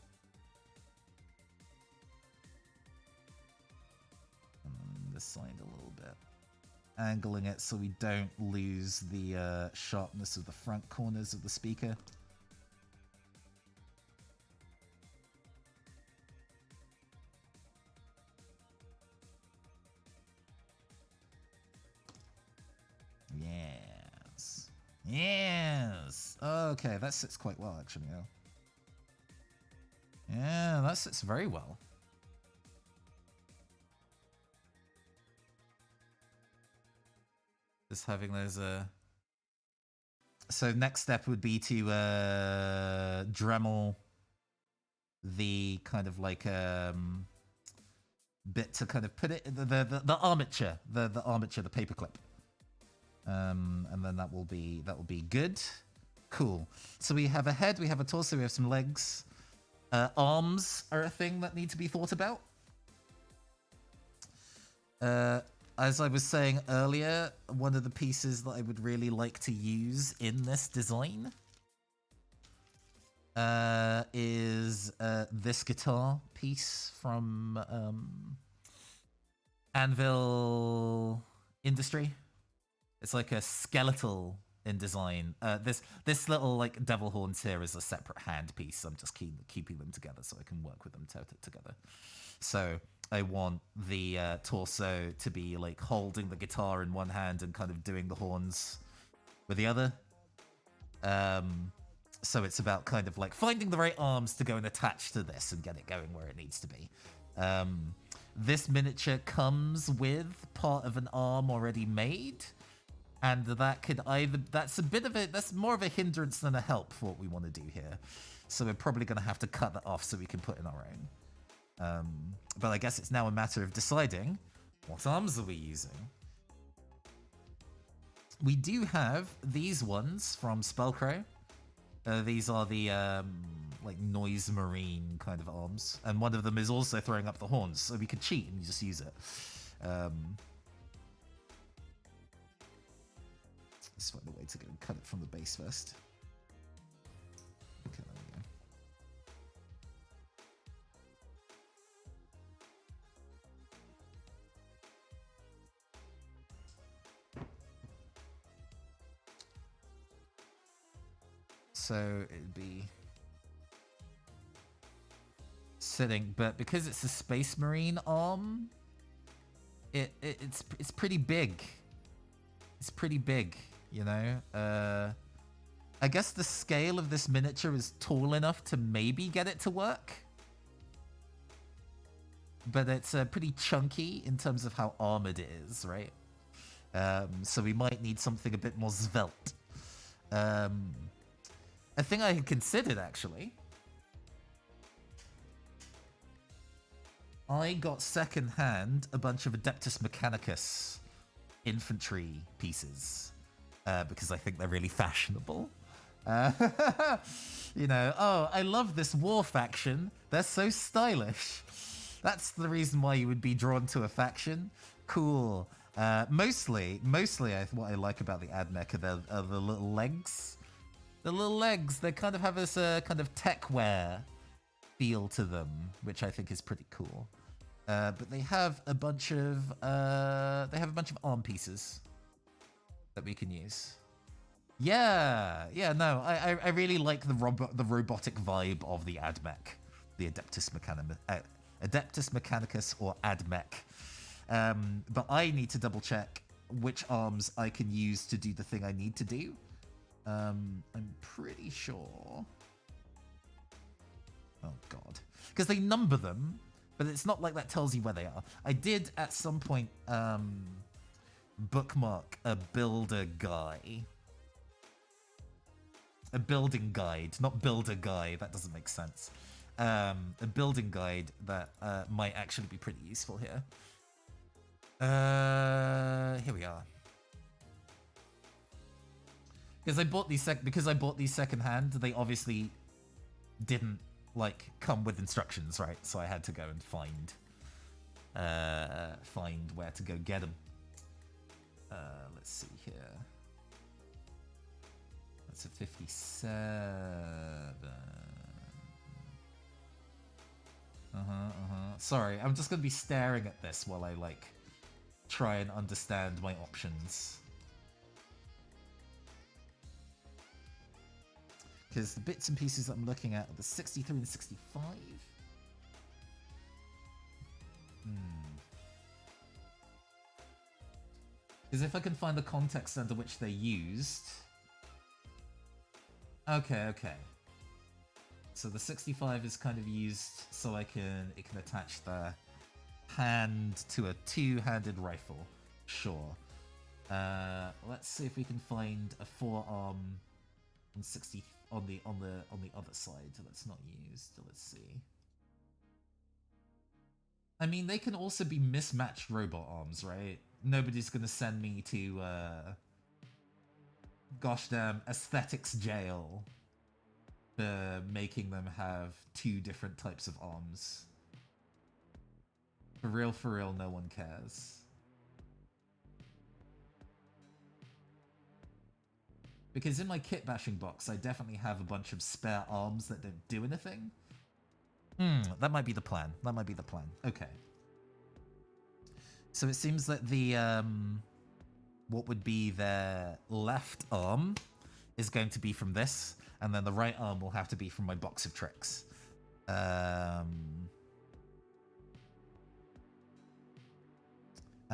And this side a little bit. Angling it so we don't lose the sharpness of the front corners of the speaker. Yes. Yes. Okay, that sits quite well, actually. Yeah, that sits very well. Just having those... So next step would be to Dremel the kind of like bit to kind of put it the armature, the armature, the paperclip. And then that will be good. Cool. So we have a head, we have a torso, we have some legs. Arms are a thing that need to be thought about. As I was saying earlier, one of the pieces that I would really like to use in this design is this guitar piece from Anvil Industry. It's like a skeletal in design. This little like devil horns here is a separate hand piece. I'm just keeping them together so I can work with them together. So I want the torso to be like holding the guitar in one hand and kind of doing the horns with the other. So it's about kind of like finding the right arms to go and attach to this and get it going where it needs to be. This miniature comes with part of an arm already made. And that could that's more of a hindrance than a help for what we want to do here. So we're probably going to have to cut that off so we can put in our own. But I guess it's now a matter of deciding what arms are we using. We do have these ones from Spellcrow. These are the like noise marine kind of arms. And one of them is also throwing up the horns, so we could cheat and just use it. Let's find a way to go and cut it from the base first. Okay, there we go. So it'd be sitting, but because it's a Space Marine arm, it's pretty big. It's pretty big, you know. I guess the scale of this miniature is tall enough to maybe get it to work. But it's pretty chunky in terms of how armored it is, right? So we might need something a bit more svelte. A thing I had considered, actually. I got secondhand a bunch of Adeptus Mechanicus infantry pieces because I think they're really fashionable. You know, oh, I love this war faction. They're so stylish. That's the reason why you would be drawn to a faction. Cool. Mostly, what I like about the AdMech are the little legs. The little legs, they kind of have this kind of tech wear feel to them, which I think is pretty cool. But they have a bunch of arm pieces that we can use. Yeah, no, I really like the robotic vibe of the AdMech, the Adeptus Mechanicus or AdMech. But I need to double check which arms I can use to do the thing I need to do. I'm pretty sure. Oh god, because they number them, but it's not like that tells you where they are. I did at some point bookmark a builder guy. A building guide, not builder guy, that doesn't make sense. A building guide that might actually be pretty useful here. Here we are. Because I bought these secondhand, they obviously didn't like come with instructions, right? So I had to go and find where to go get them. Let's see here. That's a 57. Sorry, I'm just gonna be staring at this while I like try and understand my options. Because the bits and pieces that I'm looking at are the 63 and 65. Because if I can find the context under which they're used. Okay. So the 65 is kind of used so it can attach the hand to a two-handed rifle. Sure. Let's see if we can find a forearm on 60 on the other side that's not used. Let's see. I mean, they can also be mismatched robot arms, right? Nobody's gonna send me to gosh damn aesthetics jail for making them have two different types of arms. For real, no one cares. Because in my kitbashing box, I definitely have a bunch of spare arms that don't do anything. That might be the plan. Okay. So it seems that the, what would be their left arm is going to be from this, and then the right arm will have to be from my box of tricks. And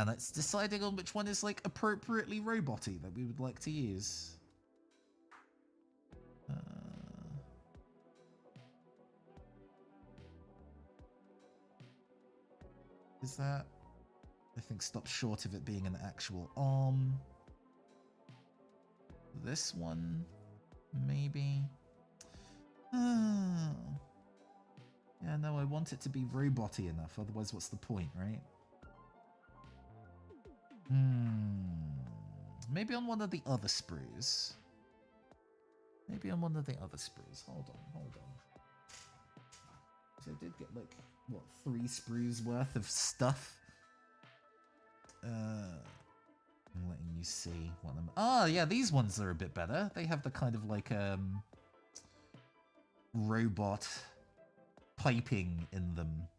it's deciding on which one is like appropriately roboty that we would like to use. Is that? I think stops short of it being an actual arm. This one, maybe. Oh. Yeah, no, I want it to be roboty enough. Otherwise, what's the point, right? Maybe on one of the other sprues. Hold on. So I did get like, what, 3 sprues worth of stuff? I'm letting you see what them. Oh, yeah, these ones are a bit better. They have the kind of like robot piping in them.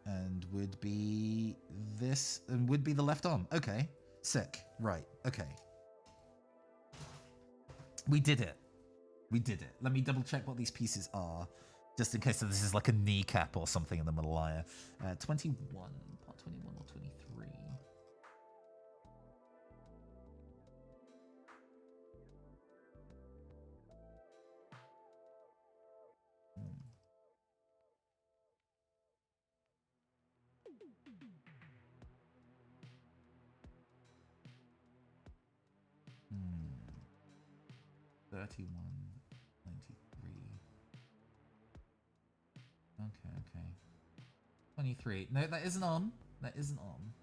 And would be this, and would be the left arm. Okay, sick. Right, okay. We did it. We did it. Let me double check what these pieces are, just in case this is like a kneecap or something in the Malaya. 21, part 21 or 23. Hmm. 31, 93. Okay. 23. No, that is an arm. That is an arm.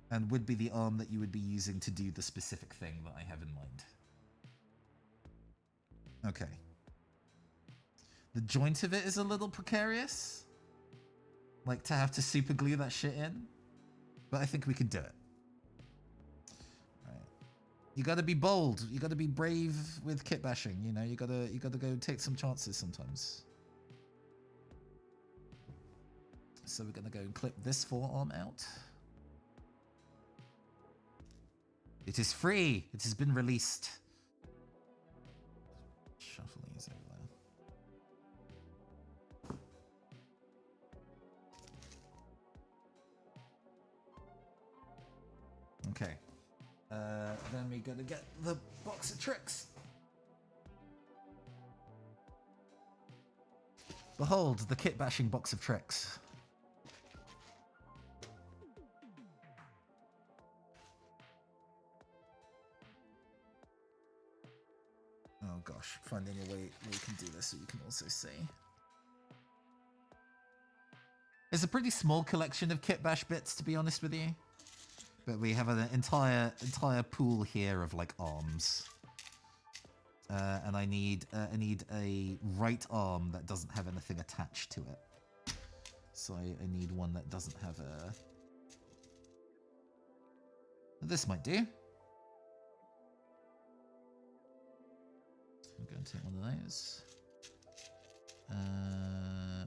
And would be the arm that you would be using to do the specific thing that I have in mind. Okay. The joint of it is a little precarious. Like to have to super glue that shit in. But I think we could do it. Right. You gotta be bold. You gotta be brave with kitbashing, you know, you gotta go take some chances sometimes. So we're gonna go and clip this forearm out. It is free. It has been released. Shuffle these over there. Okay. Then we gotta get the box of tricks. Behold, the kitbashing box of tricks. Oh gosh, finding a way we can do this so you can also see. It's a pretty small collection of kitbash bits, to be honest with you. But we have an entire pool here of like arms. And I need a right arm that doesn't have anything attached to it. So I need one that doesn't have a... This might do. I'm going to take one of those.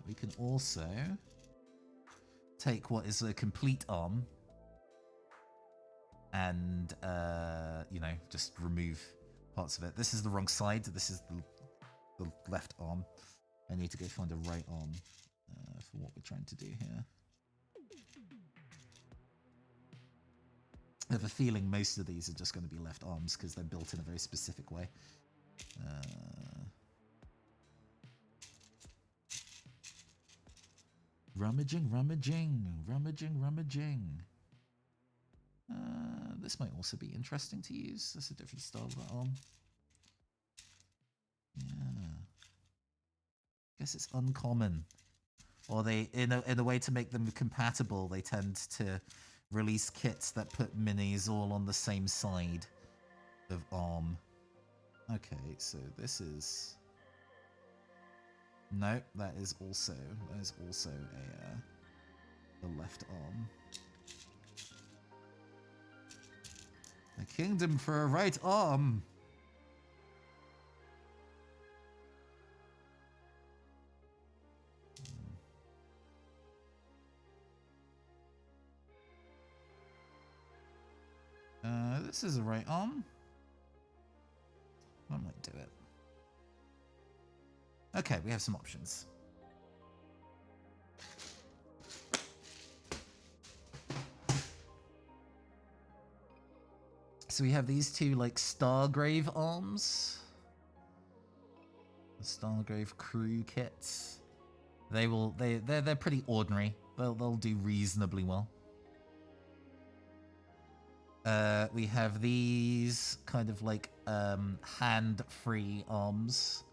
We can also take what is a complete arm and, you know, just remove parts of it. This is the wrong side. This is the left arm. I need to go find a right arm for what we're trying to do here. I have a feeling most of these are just going to be left arms because they're built in a very specific way. Rummaging. This might also be interesting to use. That's a different style of that arm. Yeah. Guess it's uncommon. Or they, in a way to make them compatible, they tend to release kits that put minis all on the same side of arm. Okay, so this is... No, that is also a the left arm. A kingdom for a right arm. This is a right arm. I might do it. Okay, we have some options. So we have these two like Stargrave arms. The Stargrave crew kits. They're pretty ordinary. They'll do reasonably well. We have these kind of like hand-free arms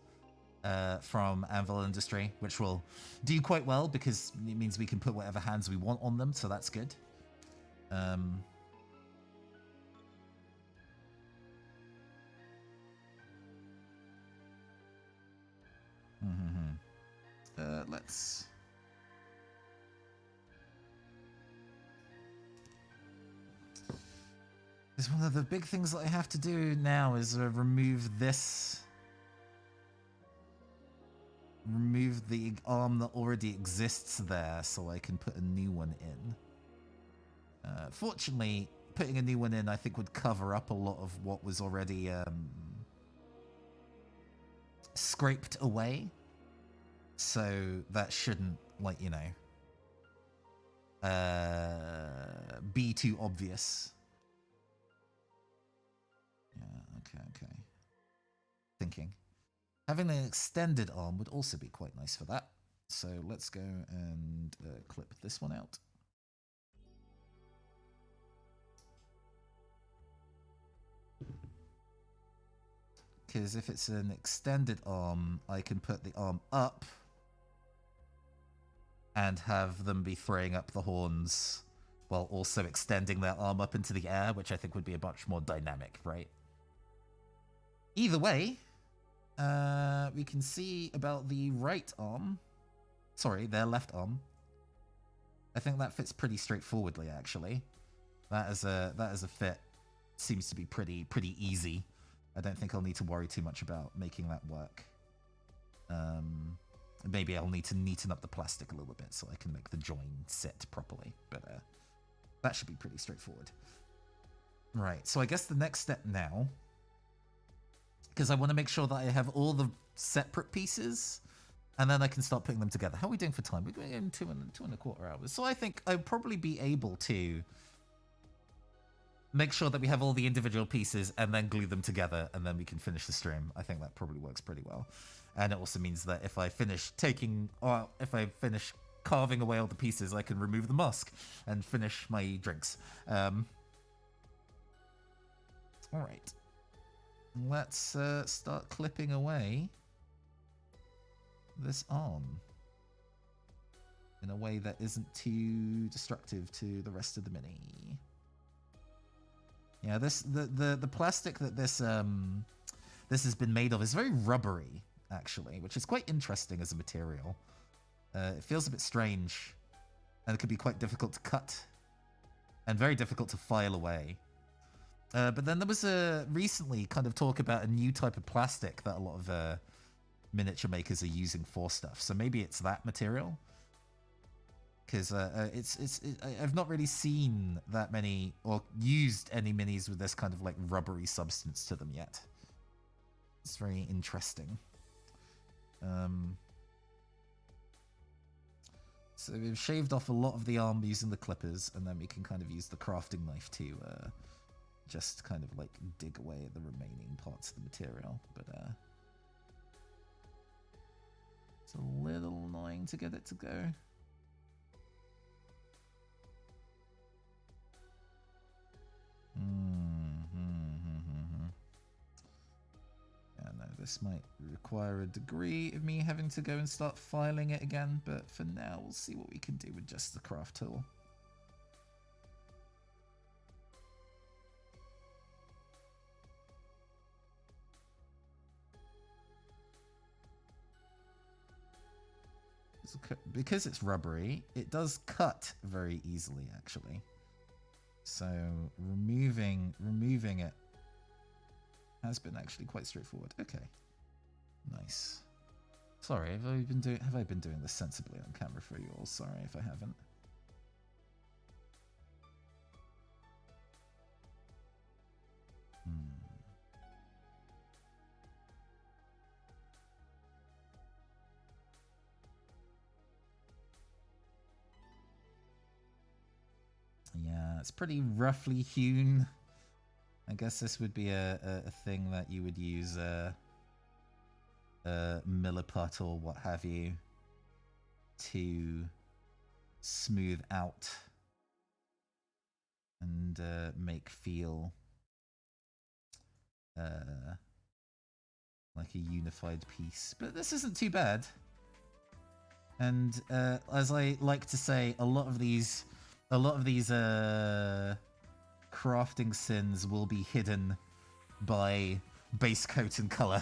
from Anvil Industry, which will do quite well because it means we can put whatever hands we want on them, so that's good. Let's... It's one of the big things that I have to do now is remove this. Remove the arm that already exists there so I can put a new one in. Fortunately, putting a new one in, I think, would cover up a lot of what was already scraped away. So that shouldn't, like, you know, be too obvious. Yeah, okay. Thinking. Having an extended arm would also be quite nice for that. So let's go and clip this one out. Because if it's an extended arm, I can put the arm up and have them be throwing up the horns while also extending their arm up into the air, which I think would be a much more dynamic, right? Either way, we can see about the right arm. Sorry, their left arm. I think that fits pretty straightforwardly, actually. That is a fit. Seems to be pretty easy. I don't think I'll need to worry too much about making that work. Maybe I'll need to neaten up the plastic a little bit so I can make the join sit properly. But that should be pretty straightforward. Right, so I guess the next step now, because I want to make sure that I have all the separate pieces, and then I can start putting them together. How are we doing for time? We're going in 2.25 hours. So I think I'll probably be able to make sure that we have all the individual pieces and then glue them together, and then we can finish the stream. I think that probably works pretty well. And it also means that if I finish carving away all the pieces, I can remove the mask and finish my drinks. All right. Let's start clipping away this arm in a way that isn't too destructive to the rest of the mini. Yeah, the plastic that this has been made of is very rubbery, actually, which is quite interesting as a material. It feels a bit strange, and it can be quite difficult to cut, and very difficult to file away. But then there was recently kind of talk about a new type of plastic that a lot of miniature makers are using for stuff. So maybe it's that material. Because I've not really seen that many or used any minis with this kind of like rubbery substance to them yet. It's very interesting. So we've shaved off a lot of the arm using the clippers, and then we can kind of use the crafting knife to just kind of like dig away at the remaining parts of the material. But it's a little annoying to get it to go. Yeah, no, this might require a degree of me having to go and start filing it again, but for now we'll see what we can do with just the craft tool. Because it's rubbery, it does cut very easily, actually. So removing it has been actually quite straightforward. Okay, nice. Sorry, have I been doing this sensibly on camera for you all? Sorry if I haven't. Yeah, it's pretty roughly hewn. I guess this would be a thing that you would use a milliput or what have you to smooth out and make feel like a unified piece. But this isn't too bad. And as I like to say, a lot of these crafting sins will be hidden by base coat and color.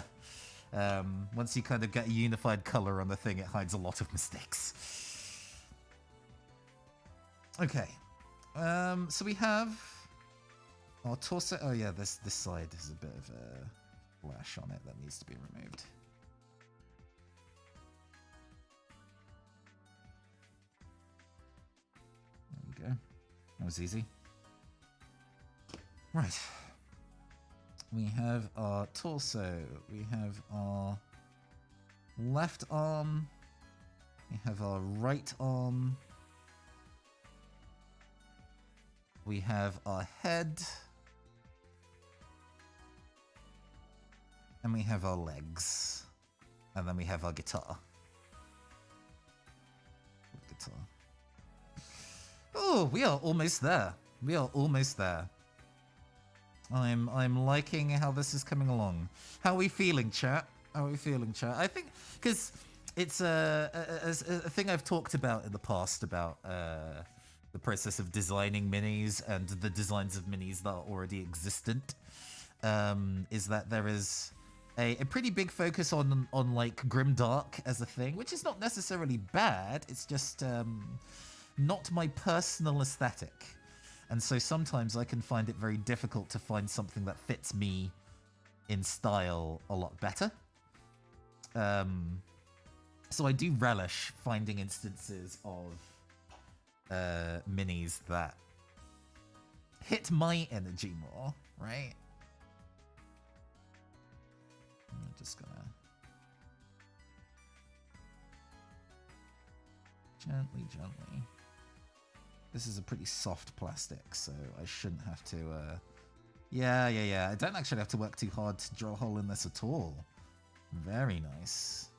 Once you kind of get a unified color on the thing, it hides a lot of mistakes. Okay. So we have our torso. Oh yeah, this side has a bit of a flash on it that needs to be removed. There we go. That was easy. Right. We have our torso. We have our left arm. We have our right arm. We have our head. And we have our legs. And then we have our guitar. Guitar. Oh, we are almost there. We are almost there. I'm liking how this is coming along. How are we feeling, chat? How are we feeling, chat? I think because it's a thing I've talked about in the past about the process of designing minis and the designs of minis that are already existent. Is that there is a pretty big focus on like grimdark as a thing, which is not necessarily bad. It's just not my personal aesthetic. And so sometimes I can find it very difficult to find something that fits me in style a lot better. So I do relish finding instances of minis that hit my energy more, right? I'm just gonna gently. This is a pretty soft plastic, so I shouldn't have to, yeah. I don't actually have to work too hard to drill a hole in this at all. Very nice.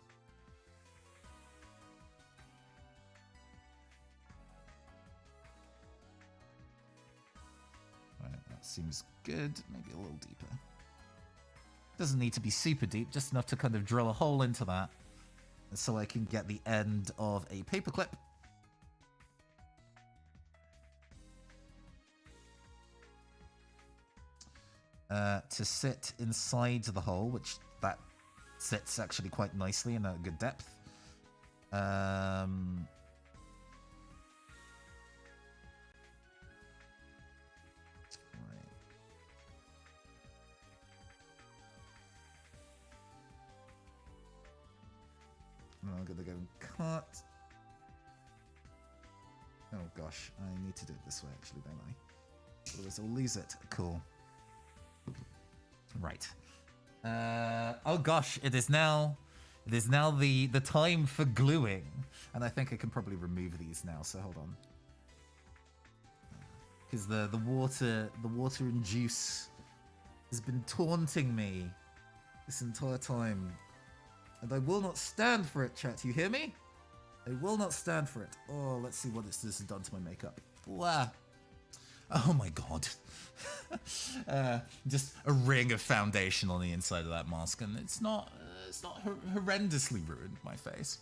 Right, that seems good. Maybe a little deeper. Doesn't need to be super deep, just enough to kind of drill a hole into that so I can get the end of a paperclip. To sit inside the hole, which that sits actually quite nicely and at a good depth. Right. I'm gonna go cut. Oh gosh, I need to do it this way actually, don't I? Otherwise I'll lose it. Cool. Right. Oh gosh, it is now the time for gluing, and I think I can probably remove these now. So hold on, because the water and juice has been taunting me this entire time, and I will not stand for it. Chat, you hear me? I will not stand for it. Oh, let's see what this has done to my makeup. Wow. Oh my god. Just a ring of foundation on the inside of that mask, and it's not horrendously ruined my face.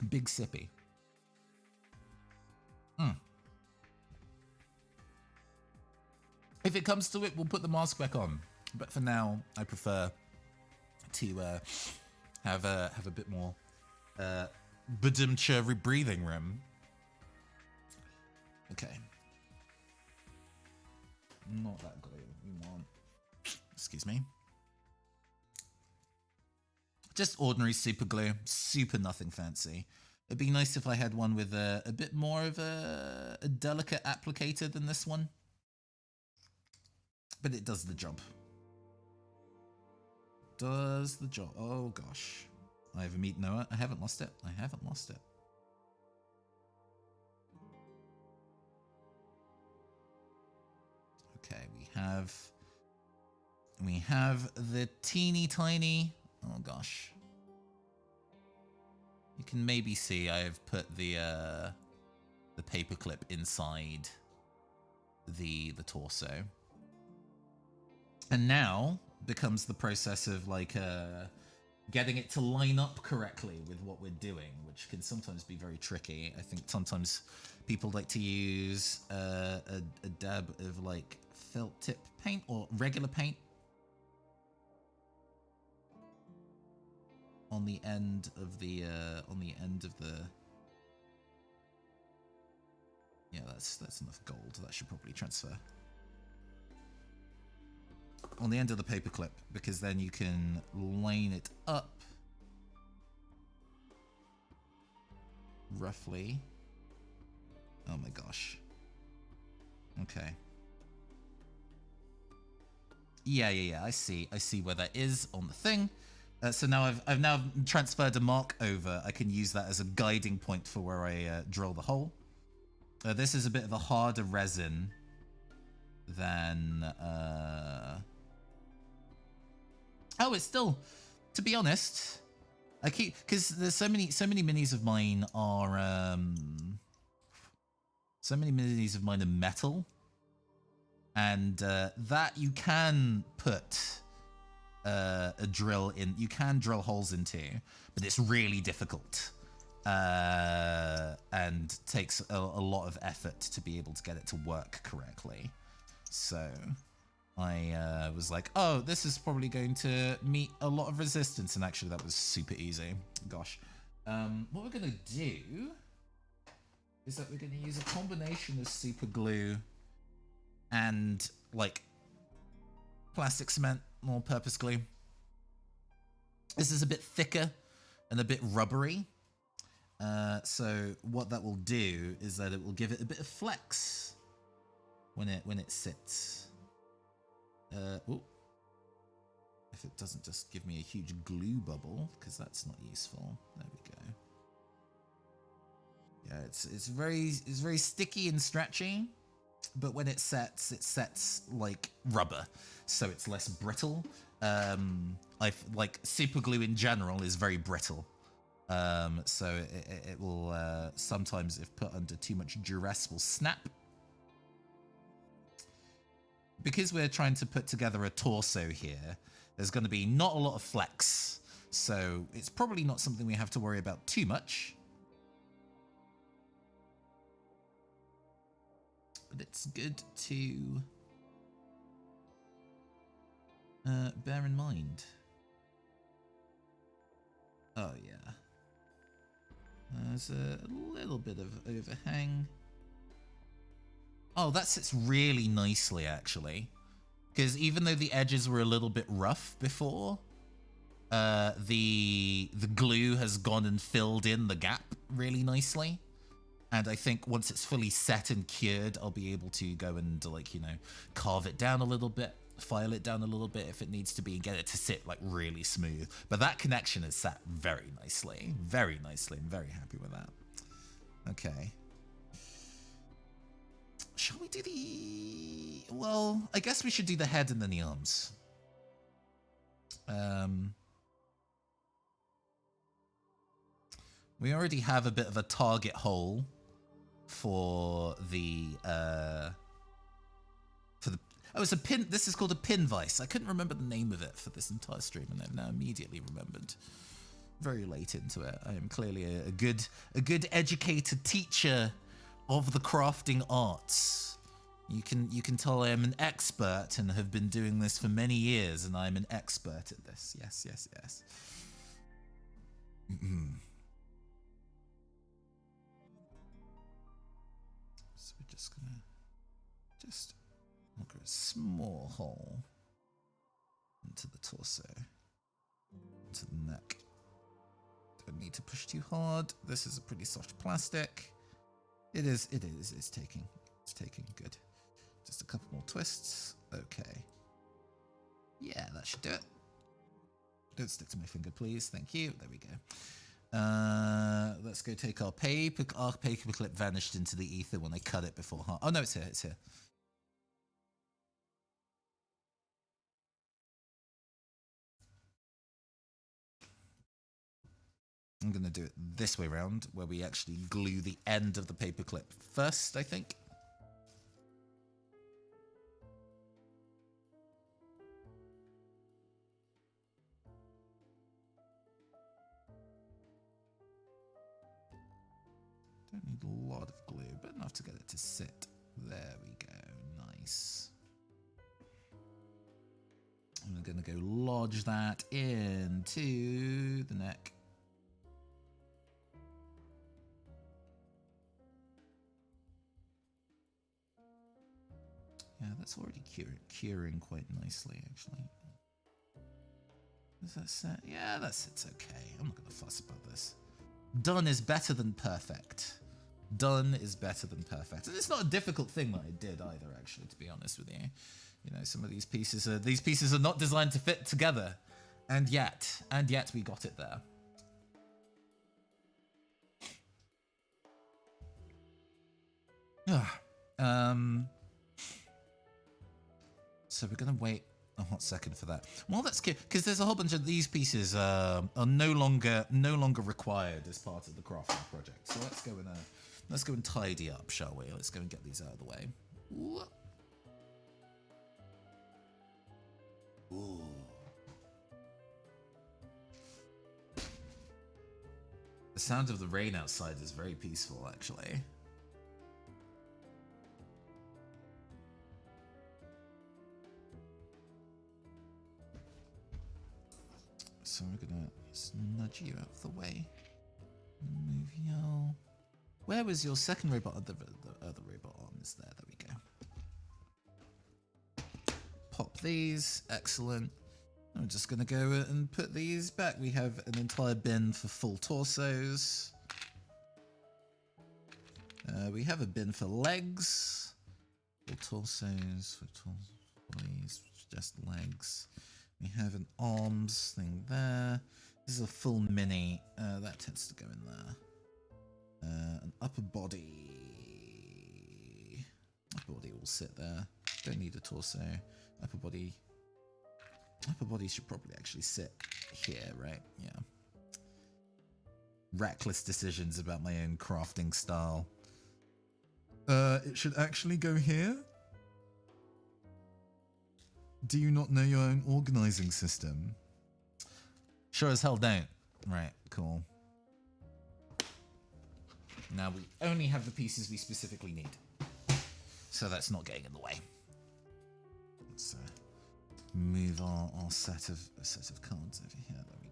Big sippy. If it comes to it, we'll put the mask back on. But for now, I prefer to have a bit more badum-cherry breathing room. Okay. Not that glue. We want... Excuse me. Just ordinary super glue. Super nothing fancy. It'd be nice if I had one with a bit more of a delicate applicator than this one. But it does the job. Does the job. Oh gosh. I have a meat Noah. I haven't lost it. I haven't lost it. Okay, we have the teeny tiny, oh gosh. You can maybe see I've put the paperclip inside the torso. And now becomes the process of like getting it to line up correctly with what we're doing, which can sometimes be very tricky. I think sometimes people like to use a dab of like felt tip paint or regular paint on the end of the yeah, that's enough gold. That should probably transfer on the end of the paperclip, because then you can line it up roughly Oh my gosh. Okay. Yeah. I see where that is on the thing. So now I've now transferred a mark over. I can use that as a guiding point for where I drill the hole. This is a bit of a harder resin than. Oh, it's still. To be honest, I keep because there's so many minis of mine are so many minis of mine are metal, and that you can put a drill in. You can drill holes into, but it's really difficult and takes a lot of effort to be able to get it to work correctly. So I was like, oh, this is probably going to meet a lot of resistance, and actually that was super easy. Gosh. What we're going to do is that we're going to use a combination of super glue and like plastic cement, more purpose glue. This is a bit thicker and a bit rubbery. So what that will do is that it will give it a bit of flex when it sits. Ooh. If it doesn't just give me a huge glue bubble, because that's not useful. There we go. Yeah, it's very sticky and stretchy, but when it sets like rubber, so it's less brittle. Like super glue in general is very brittle. So it will sometimes, if put under too much duress, will snap. Because we're trying to put together a torso here, there's going to be not a lot of flex. So it's probably not something we have to worry about too much. But it's good to bear in mind. Oh, yeah. There's a little bit of overhang. Oh, that sits really nicely, actually. Because even though the edges were a little bit rough before, the glue has gone and filled in the gap really nicely. And I think once it's fully set and cured, I'll be able to go and, like, you know, carve it down a little bit, file it down a little bit if it needs to be, and get it to sit, like, really smooth. But that connection is sat very nicely. Very nicely. I'm very happy with that. Okay. Shall we do the... Well, I guess we should do the head and then the arms. We already have a bit of a target hole for the... Oh, it's a pin... This is called a pin vise. I couldn't remember the name of it for this entire stream, and I've now immediately remembered. Very late into it. I am clearly a good educated teacher of the crafting arts. You can tell I am an expert and have been doing this for many years, and I'm an expert at this. Yes. So we're just gonna look at a small hole into the torso, into the neck. Don't need to push too hard. This is a pretty soft plastic. It's taking good. Just a couple more twists. Okay. Yeah, that should do it. Don't stick to my finger, please. Thank you. There we go. Let's go take our paper. Our paper clip vanished into the ether when I cut it before. Oh no, it's here. It's here. I'm going to do it this way around, where we actually glue the end of the paper clip first, I think. Don't need a lot of glue, but enough to get it to sit. There we go. Nice. And we're going to go lodge that into the neck. Yeah, that's already curing quite nicely, actually. Does that set? Yeah, that sits okay. I'm not going to fuss about this. Done is better than perfect. Done is better than perfect. And it's not a difficult thing that I did either, actually, to be honest with you. You know, some of these pieces are not designed to fit together. And yet we got it there. So we're gonna wait a hot second for that. Well, that's good because there's a whole bunch of these pieces are no longer required as part of the crafting project. So let's go and tidy up, shall we? Let's go and get these out of the way. Ooh. The sound of the rain outside is very peaceful, actually. So we're gonna nudge you out of the way. Move you. Where was your second robot? The other robot arm is there. There we go. Pop these. Excellent. I'm just gonna go and put these back. We have an entire bin for full torsos. We have a bin for legs. Full torsos. For bodies. Just legs. We have an arms thing there. This is a full mini. That tends to go in there. An upper body. Upper body will sit there. Don't need a torso. Upper body should probably actually sit here, right? Yeah. Reckless decisions about my own crafting style. It should actually go here? Do you not know your own organizing system? Sure as hell don't. Right, cool. Now we only have the pieces we specifically need. So that's not getting in the way. Let's move our set of cards over here. There we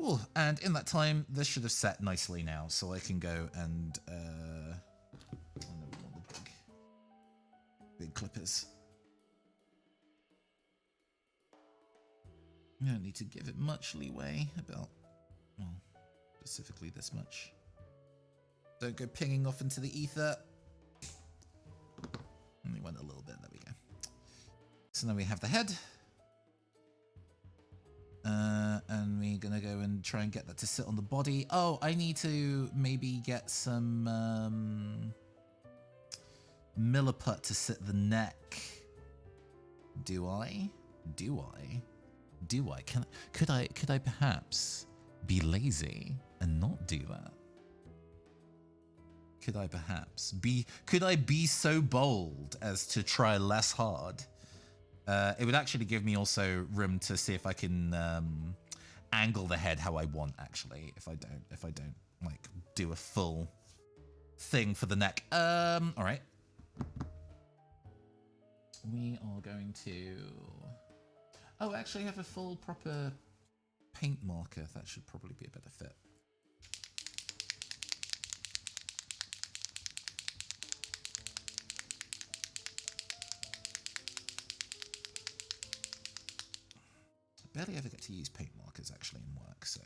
go. Ooh, and in that time, this should have set nicely now, so I can go and I know we want the big clippers. I don't need to give it much leeway, about, well, specifically this much. Don't go pinging off into the ether. Only went a little bit, there we go. So now we have the head. And we're gonna go and try and get that to sit on the body. Oh, I need to maybe get some milliput to sit the neck. Do I? Could I perhaps be lazy and not do that? Could I be so bold as to try less hard? It would actually give me also room to see if I can angle the head how I want, actually, if I don't like do a full thing for the neck. All right. We are going to actually have a full proper paint marker. That should probably be a better fit. I barely ever get to use paint markers actually in work, so.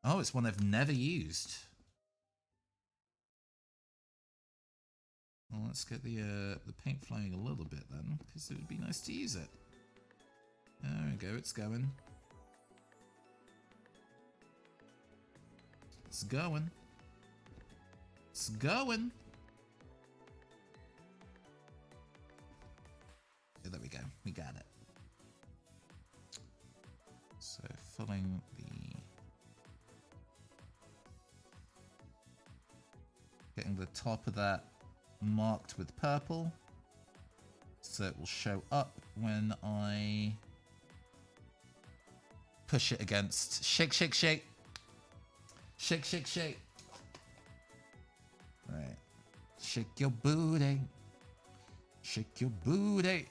Oh, it's one I've never used. Well, let's get the paint flowing a little bit then, because it would be nice to use it. There we go, it's going. It's going. It's going. Yeah, there we go. We got it. So filling getting the top of that marked with purple, so it will show up when I push it against. Shake, shake, shake. Shake, shake, shake. Right. Shake your booty. Shake your booty.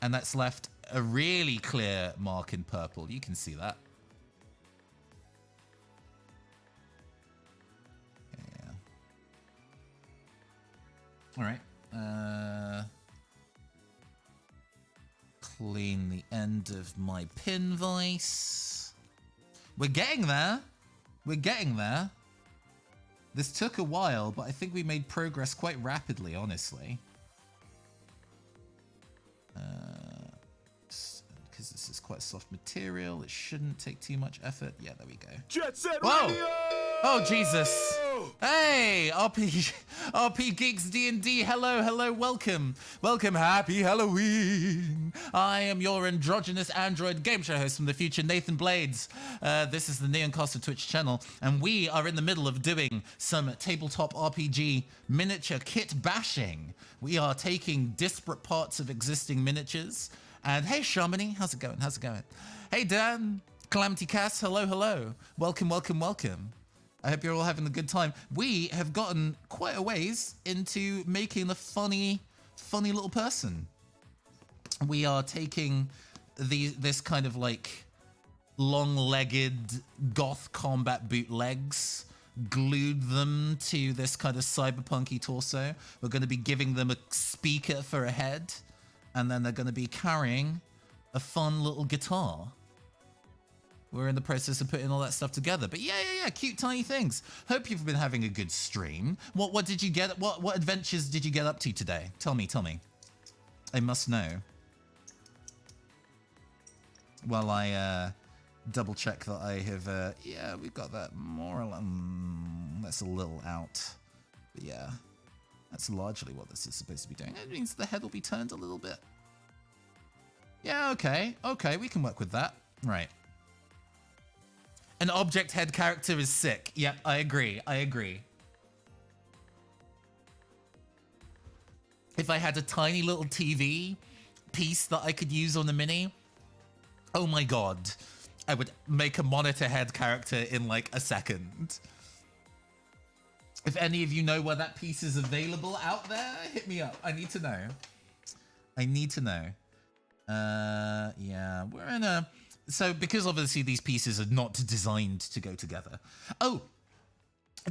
And that's left a really clear mark in purple. You can see that. Yeah. All right. Clean the end of my pin vise. We're getting there. We're getting there. This took a while, but I think we made progress quite rapidly, honestly. Because this is quite soft material, it shouldn't take too much effort. Yeah, there we go. Jet Set Whoa! Radio! Oh, Jesus. Hey, RP Geeks D&D, hello, welcome. Welcome, happy Halloween. I am your androgynous android game show host from the future, Nathan Blades. This is the Neoncaster Twitch channel, and we are in the middle of doing some tabletop RPG miniature kit bashing. We are taking disparate parts of existing miniatures. And hey, Shamini, how's it going? Hey, Dan, Calamity Cass, hello. Welcome. I hope you're all having a good time. We have gotten quite a ways into making a funny little person. We are taking this kind of like long-legged goth combat boot legs, glued them to this kind of cyberpunky torso. We're going to be giving them a speaker for a head, and then they're going to be carrying a fun little guitar. We're in the process of putting all that stuff together. But yeah, cute tiny things. Hope you've been having a good stream. What did you get? What adventures did you get up to today? Tell me. I must know. While I double check that I have, yeah, we've got that more or less. That's a little out. But yeah, that's largely what this is supposed to be doing. It means the head will be turned a little bit. Yeah, okay, we can work with that. Right. An object head character is sick. Yep, I agree. If I had a tiny little TV piece that I could use on the mini, oh my god, I would make a monitor head character in like a second. If any of you know where that piece is available out there, hit me up. I need to know. Yeah, we're in a... So, because obviously these pieces are not designed to go together. Oh,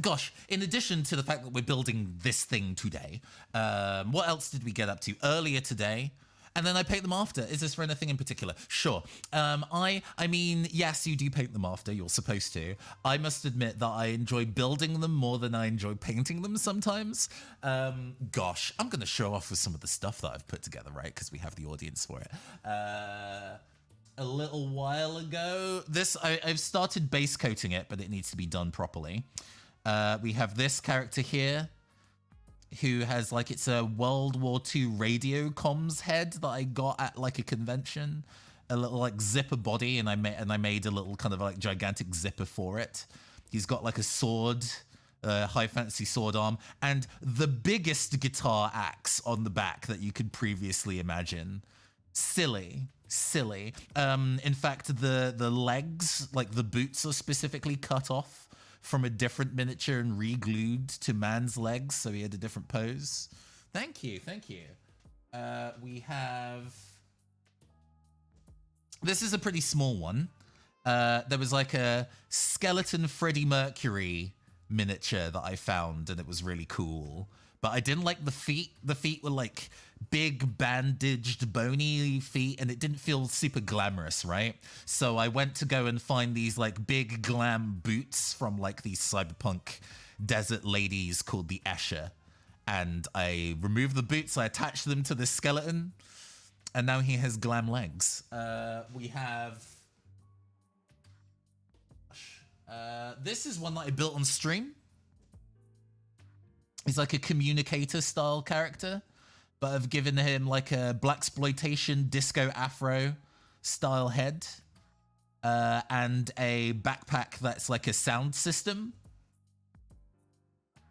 gosh, in addition to the fact that we're building this thing today, what else did we get up to earlier today? And then I paint them after. Is this for anything in particular? Sure. I mean, yes, you do paint them after. You're supposed to. I must admit that I enjoy building them more than I enjoy painting them sometimes. Gosh, I'm going to show off with some of the stuff that I've put together, right? Because we have the audience for it. A little while ago, I've started base coating it, but it needs to be done properly. We have this character here, who has like, it's a World War II radio comms head that I got at like a convention, a little like zipper body, and I made a little kind of like gigantic zipper for it. He's got like a sword, high fantasy sword arm, and the biggest guitar axe on the back that you could previously imagine. Silly. In fact, the legs, like the boots, are specifically cut off from a different miniature and re-glued to man's legs, so he had a different pose. Thank you. We have... This is a pretty small one. There was like a skeleton Freddie Mercury miniature that I found, and it was really cool. But I didn't like the feet. The feet were like big, bandaged, bony feet, and it didn't feel super glamorous, right? So I went to go and find these like big glam boots from like these cyberpunk desert ladies called the Escher. And I removed the boots, I attached them to the skeleton, and now he has glam legs. We have... this is one that I built on stream. He's like a communicator style character, but I've given him like a blaxploitation disco afro style head, and a backpack that's like a sound system.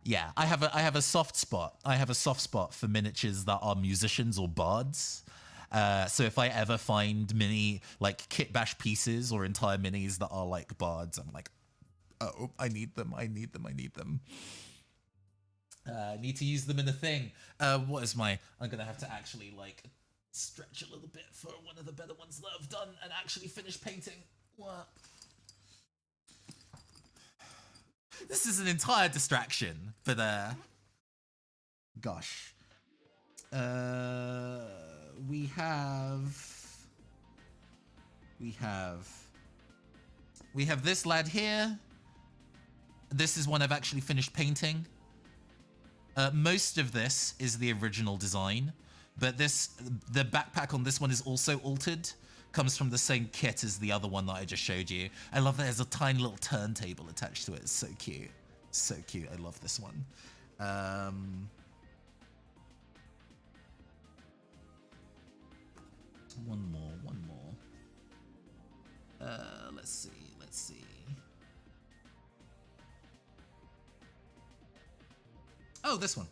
Yeah, I have a soft spot. I have a soft spot for miniatures that are musicians or bards. So if I ever find mini like kit bash pieces or entire minis that are like bards, I'm like, oh, I need them. I need to use them in a thing. What is my... I'm going to have to actually, like, stretch a little bit for one of the better ones that I've done and actually finish painting. What? This is an entire distraction, but, gosh. We We have this lad here. This is one I've actually finished painting. Most of this is the original design, but the backpack on this one is also altered. Comes from the same kit as the other one that I just showed you. I love that there's a tiny little turntable attached to it. It's so cute. So cute. I love this one. One more. Let's see. Oh, this one.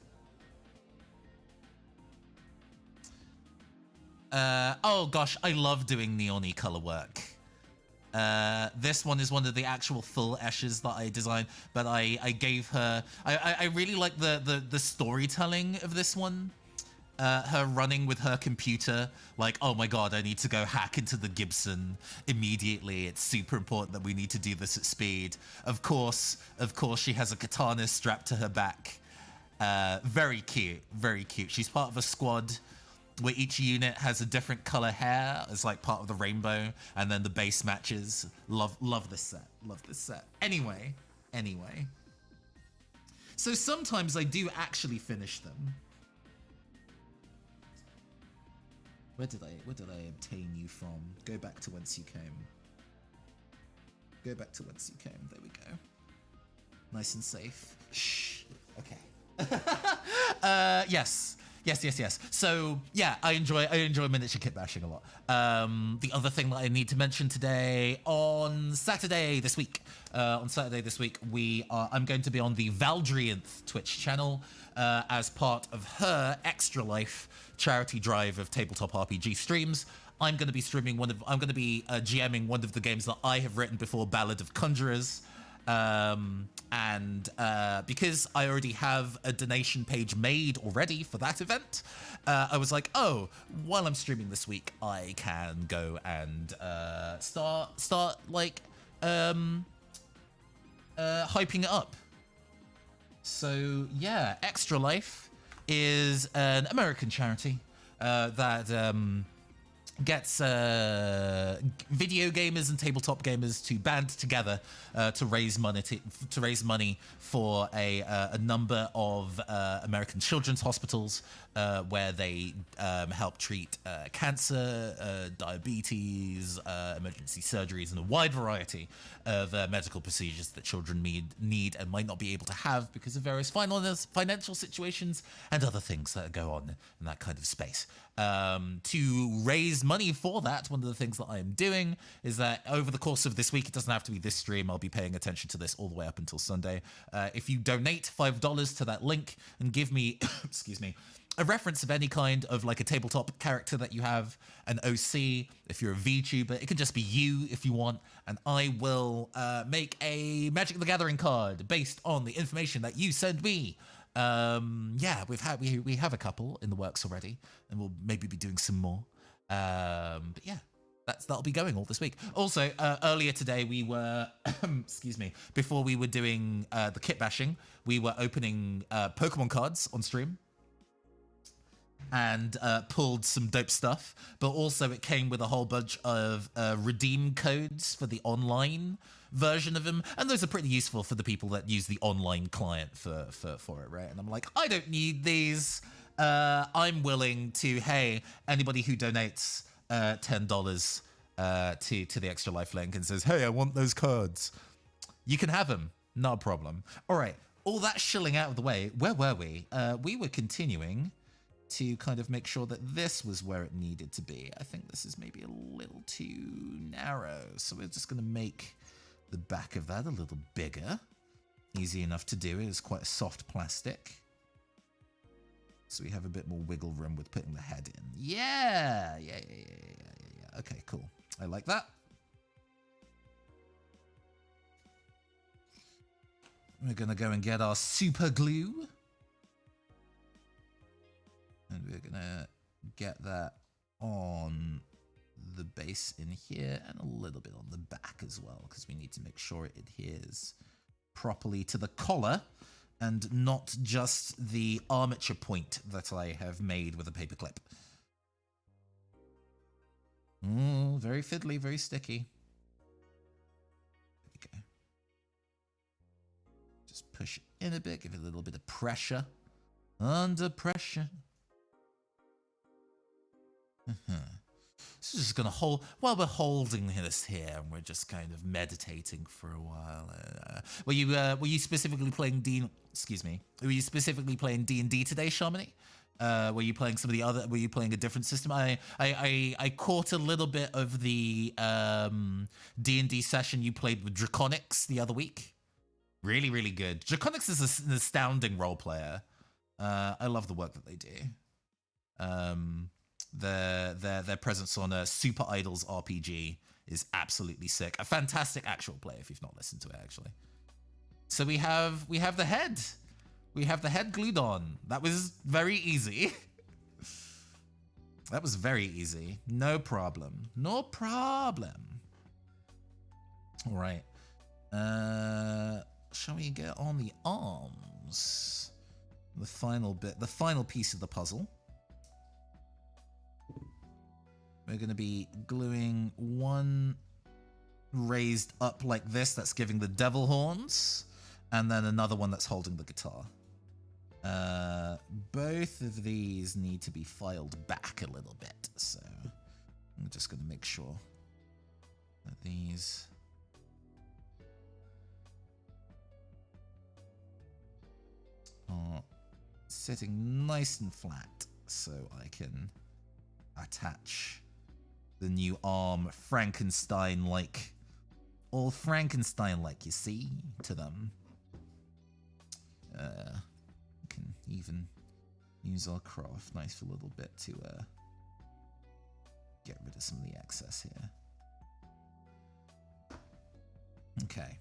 Oh gosh, I love doing neon-y color work. This one is one of the actual full Esches that I designed, but I gave her... I really like the storytelling of this one. Her running with her computer, like, oh my god, I need to go hack into the Gibson immediately. It's super important that we need to do this at speed. Of course, she has a katana strapped to her back. Very cute, very cute. She's part of a squad where each unit has a different color hair as like part of the rainbow, and then the base matches. Love this set. Love this set. Anyway. So sometimes I do actually finish them. Where did I obtain you from? Go back to whence you came. Go back to whence you came. There we go. Nice and safe. Shh. Okay. Yes. So yeah, I enjoy miniature kitbashing a lot. The other thing that I need to mention today, on Saturday this week, I'm going to be on the Valdrianth Twitch channel as part of her Extra Life charity drive of tabletop RPG streams. I'm going to be GMing one of the games that I have written before, Ballad of Conjurers. Because I already have a donation page made already for that event, I was like, oh, while I'm streaming this week, I can go and start like hyping it up. So yeah, Extra Life is an American charity that gets video gamers and tabletop gamers to band together to raise money for a number of American children's hospitals where they help treat cancer, diabetes, emergency surgeries, and a wide variety of medical procedures that children need and might not be able to have because of various financial situations and other things that go on in that kind of space. To raise money for that, one of the things that I am doing is that over the course of this week, it doesn't have to be this stream, I'll be paying attention to this all the way up until Sunday. If you donate $5 to that link and give me, excuse me, a reference of any kind of like a tabletop character that you have, an OC, if you're a VTuber, it could just be you if you want, and I will make a Magic the Gathering card based on the information that you send me. Yeah, we have a couple in the works already, and we'll maybe be doing some more. But yeah, that'll be going all this week. Also, earlier today we were, excuse me, before we were doing the kit bashing, we were opening Pokemon cards on stream and pulled some dope stuff. But also it came with a whole bunch of redeem codes for the online version of them, and those are pretty useful for the people that use the online client for it, right? And I'm like, I don't need these. I'm willing to, hey, anybody who donates $10 to the Extra Life link and says, hey, I want those cards, you can have them, not a problem. All right, all that shilling out of the way, where were we? We were continuing to kind of make sure that this was where it needed to be. I think this is maybe a little too narrow, so we're just going to make the back of that a little bigger. Easy enough to do. It is quite a soft plastic, so we have a bit more wiggle room with putting the head in. Yeah. Okay, cool. I like that. We're going to go and get our super glue. And we're going to get that on the base in here and a little bit on the back as well, because we need to make sure it adheres properly to the collar and not just the armature point that I have made with a paperclip. Very fiddly, very sticky. Just push it in a bit, give it a little bit of pressure. Under pressure. So just gonna hold while we're holding this here, and we're just kind of meditating for a while. Were you specifically playing D? Excuse me. Were you specifically playing D&D today, Shamini? Were you playing some of the other? Were you playing a different system? I caught a little bit of the D&D session you played with Draconics the other week. Really, really good. Draconics is an astounding role player. I love the work that they do. Their presence on a Super Idols RPG is absolutely sick. A fantastic actual play if you've not listened to it, actually. So we have the head. We have the head glued on. That was very easy. That was very easy. No problem. No problem. All right. Shall we get on the arms? The final bit, the final piece of the puzzle. We're going to be gluing one raised up like this, that's giving the devil horns, and then another one that's holding the guitar. Both of these need to be filed back a little bit, so I'm just going to make sure that these are sitting nice and flat so I can attach the new arm Frankenstein-like, all Frankenstein-like, you see, to them. We can even use our craft knife a little bit to get rid of some of the excess here. Okay.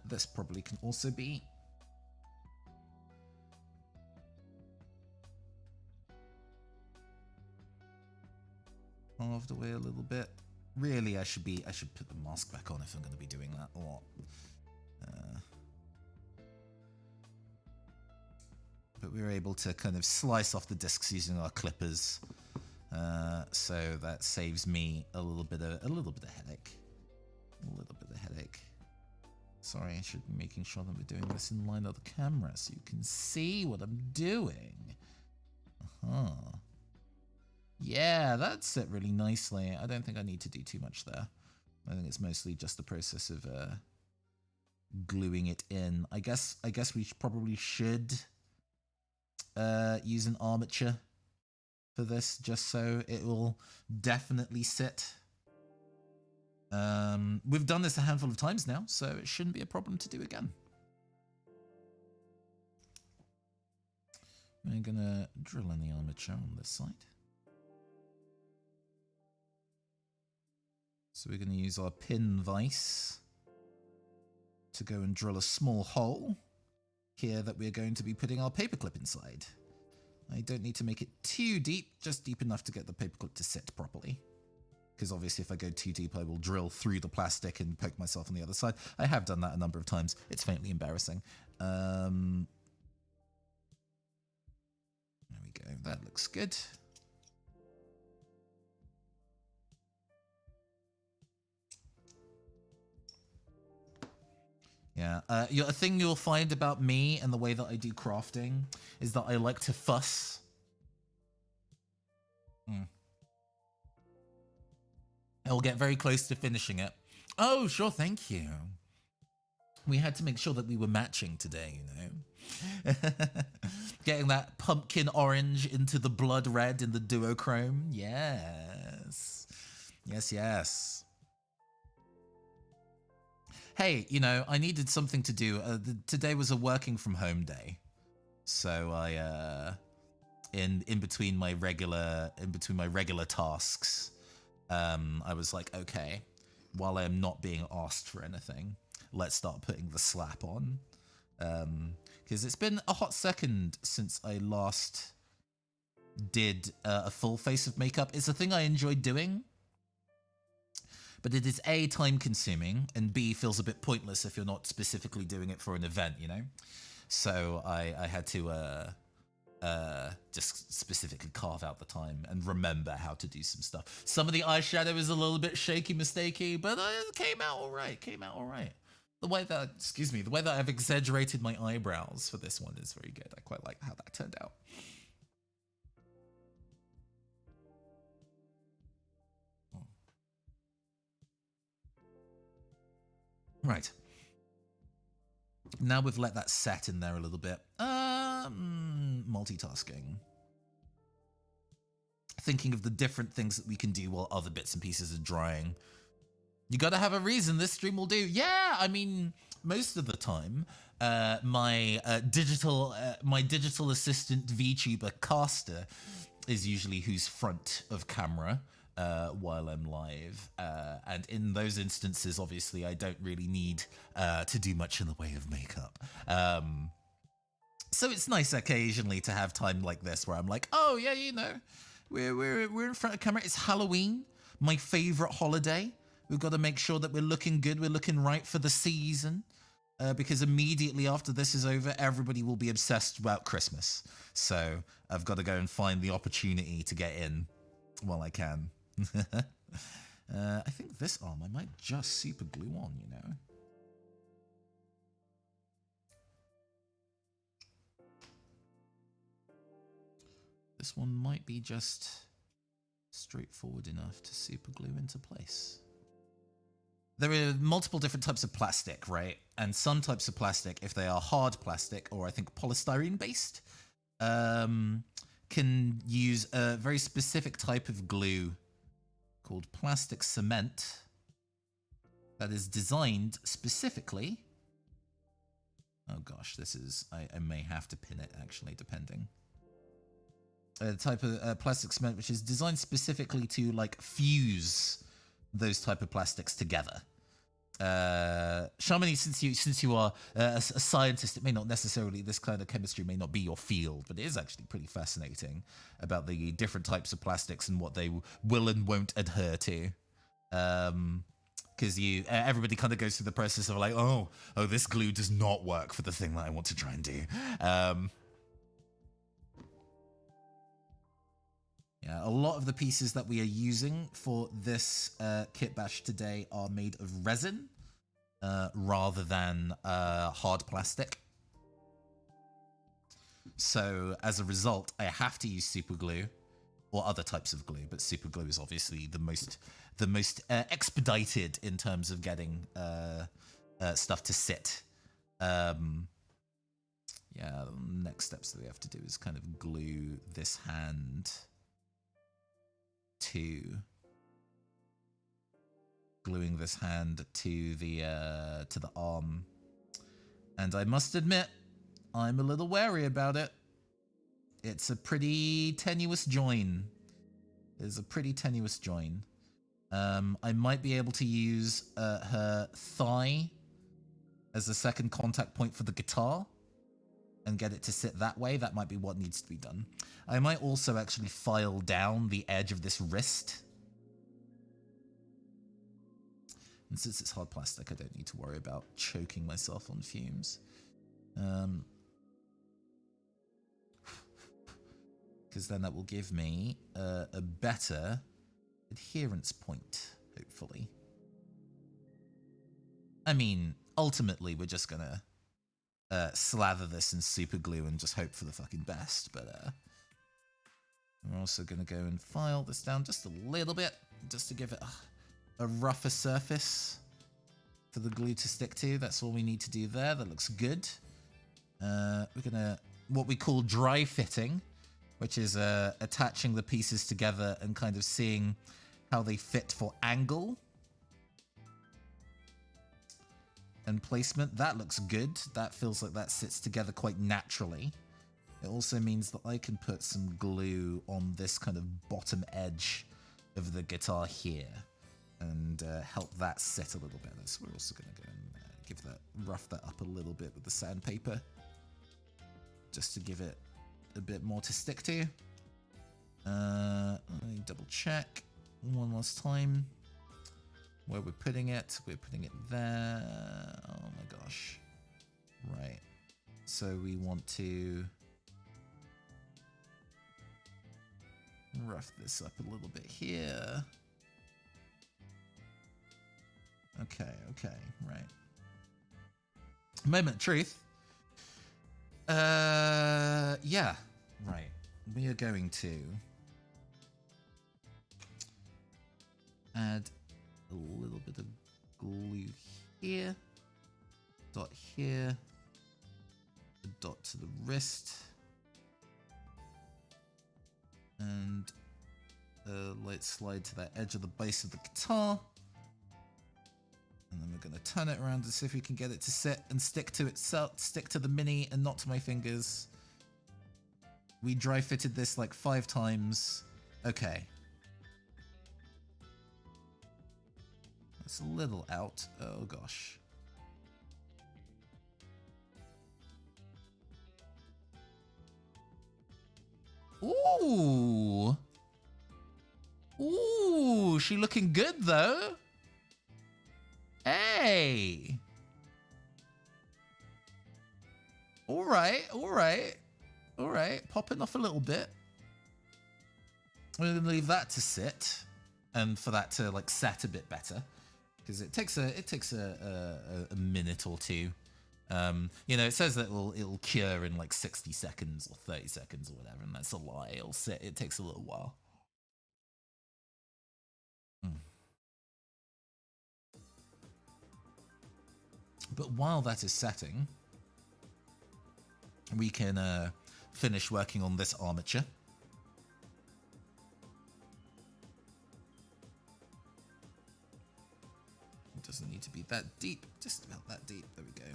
This probably can also be halved away a little bit. Really, I should put the mask back on if I'm going to be doing that a lot. But we were able to kind of slice off the discs using our clippers, so that saves me a little bit of headache. Sorry, I should be making sure that we're doing this in line of the camera so you can see what I'm doing. Yeah, that set really nicely. I don't think I need to do too much there. I think it's mostly just the process of gluing it in. I guess we probably should use an armature for this, just so it will definitely sit. We've done this a handful of times now, so it shouldn't be a problem to do again. We're gonna drill in the armature on this side. So we're going to use our pin vise to go and drill a small hole here that we're going to be putting our paperclip inside. I don't need to make it too deep, just deep enough to get the paperclip to sit properly. Because obviously if I go too deep, I will drill through the plastic and poke myself on the other side. I have done that a number of times. It's faintly embarrassing. There we go. That looks good. Yeah, a thing you'll find about me and the way that I do crafting is that I like to fuss. I'll get very close to finishing it. Oh, sure, thank you. We had to make sure that we were matching today, you know. Getting that pumpkin orange into the blood red in the duochrome. Yes. Yes. Hey, you know, I needed something to do. Today was a working from home day, so I, in between my regular tasks, I was like, okay, while I'm not being asked for anything, let's start putting the slap on, because it's been a hot second since I last did a full face of makeup. It's a thing I enjoyed doing. But it is A, time consuming, and B, feels a bit pointless if you're not specifically doing it for an event, you know? So I had to just specifically carve out the time and remember how to do some stuff. Some of the eyeshadow is a little bit shaky, mistakey, but it came out all right. The way that, excuse me, the way that I've exaggerated my eyebrows for this one is very good. I quite like how that turned out. Right. Now we've let that set in there a little bit. Multitasking. Thinking of the different things that we can do while other bits and pieces are drying. You gotta have a reason this stream will do. Yeah, I mean, most of the time, my digital assistant VTuber Caster is usually who's front of camera while I'm live. And in those instances, obviously, I don't really need to do much in the way of makeup. So it's nice occasionally to have time like this where I'm like, oh yeah, you know, we're in front of camera. It's Halloween, my favorite holiday. We've got to make sure that we're looking good. We're looking right for the season. Because immediately after this is over, everybody will be obsessed about Christmas. So I've got to go and find the opportunity to get in while I can. I think this arm I might just super glue on, you know. This one might be just straightforward enough to super glue into place. There are multiple different types of plastic, right? And some types of plastic, if they are hard plastic or I think polystyrene based, can use a very specific type of glue called plastic cement that is designed specifically. Oh gosh, this is, I may have to pin it actually, depending. A type of plastic cement which is designed specifically to like fuse those type of plastics together. Shamini, since you are a scientist, it may not necessarily, this kind of chemistry may not be your field, but it is actually pretty fascinating about the different types of plastics and what they will and won't adhere to. Because everybody kind of goes through the process of like, oh, this glue does not work for the thing that I want to try and do. Yeah, a lot of the pieces that we are using for this kit bash today are made of resin rather than hard plastic. So as a result, I have to use super glue or other types of glue, but super glue is obviously the most expedited in terms of getting stuff to sit. Yeah, the next steps that we have to do is kind of glue this hand to gluing this hand to the arm, and I must admit I'm a little wary about it. It's a pretty tenuous join. It's a pretty tenuous join. I might be able to use her thigh as a second contact point for the guitar and get it to sit that way. That might be what needs to be done. I might also actually file down the edge of this wrist. And since it's hard plastic, I don't need to worry about choking myself on fumes. Because then that will give me a better adherence point, hopefully. I mean, ultimately, we're just gonna slather this in super glue and just hope for the fucking best, but we're also going to go and file this down just a little bit, just to give it a rougher surface for the glue to stick to. That's all we need to do there. That looks good. We're going to, what we call dry fitting, which is attaching the pieces together and kind of seeing how they fit for angle and placement. That looks good. That feels like that sits together quite naturally. It also means that I can put some glue on this kind of bottom edge of the guitar here and help that sit a little bit. So we're also going to go and rough that up a little bit with the sandpaper just to give it a bit more to stick to. Let me double check one last time where we're putting it. We're putting it there. Oh my gosh. Right. So we want to rough this up a little bit here. Okay, right. Moment of truth. Yeah. Right. We are going to add a little bit of glue here. Dot here. A dot to the wrist. And a light slide to that edge of the base of the guitar. And then we're going to turn it around and see if we can get it to sit and stick to itself, stick to the Mini and not to my fingers. We dry fitted this like 5 times. Okay. It's a little out. Oh gosh. Ooh. Ooh, she looking good though. Hey. All right, all right. All right, popping off a little bit. We're going to leave that to sit and for that to like set a bit better because it takes a minute or two. You know, it says that it'll cure in like 60 seconds or 30 seconds or whatever, and that's a lie. It'll sit. It takes a little while. But while that is setting, we can finish working on this armature. It doesn't need to be that deep, just about that deep. There we go.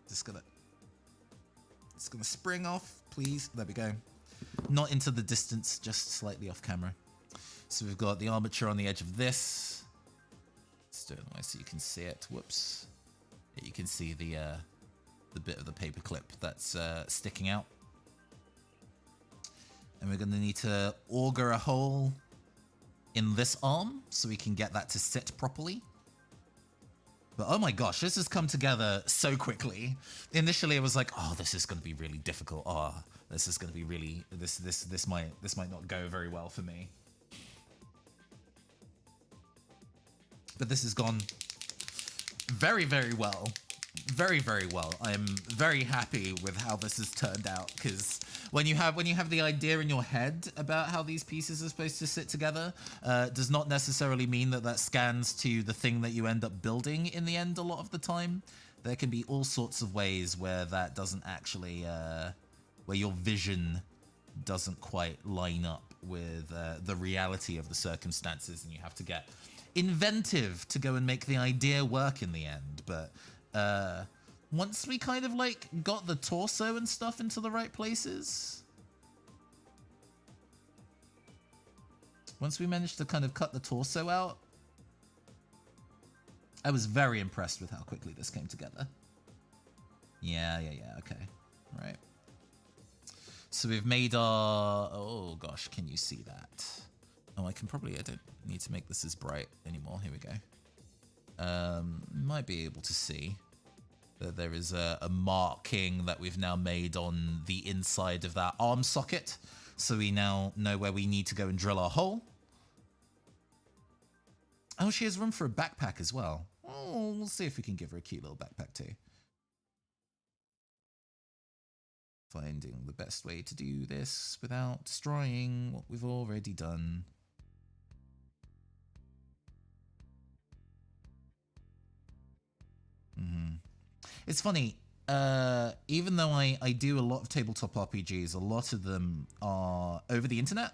It's gonna spring off, please. There we go. Not into the distance, just slightly off camera. So we've got the armature on the edge of this. Let's do it nice so you can see it. Whoops. You can see the bit of the paper clip that's sticking out. And we're gonna need to auger a hole in this arm so we can get that to sit properly. But oh my gosh, this has come together so quickly. Initially, I was like, "Oh, this is going to be really difficult. Oh, this is going to be really this might not go very well for me." But this has gone very, very well. Very, very well. I am very happy with how this has turned out because when you have the idea in your head about how these pieces are supposed to sit together, does not necessarily mean that scans to the thing that you end up building in the end a lot of the time. There can be all sorts of ways where that doesn't actually, where your vision doesn't quite line up with the reality of the circumstances, and you have to get inventive to go and make the idea work in the end. But once we kind of like got the torso and stuff into the right places, once we managed to kind of cut the torso out, I was very impressed with how quickly this came together. Yeah, okay. Right. So we've made our... Oh gosh, can you see that? Oh, I don't need to make this as bright anymore. Here we go. Might be able to see that there is a marking that we've now made on the inside of that arm socket. So we now know where we need to go and drill our hole. Oh, she has room for a backpack as well. Oh, we'll see if we can give her a cute little backpack too. Finding the best way to do this without destroying what we've already done. It's funny, even though I do a lot of tabletop RPGs, a lot of them are over the internet,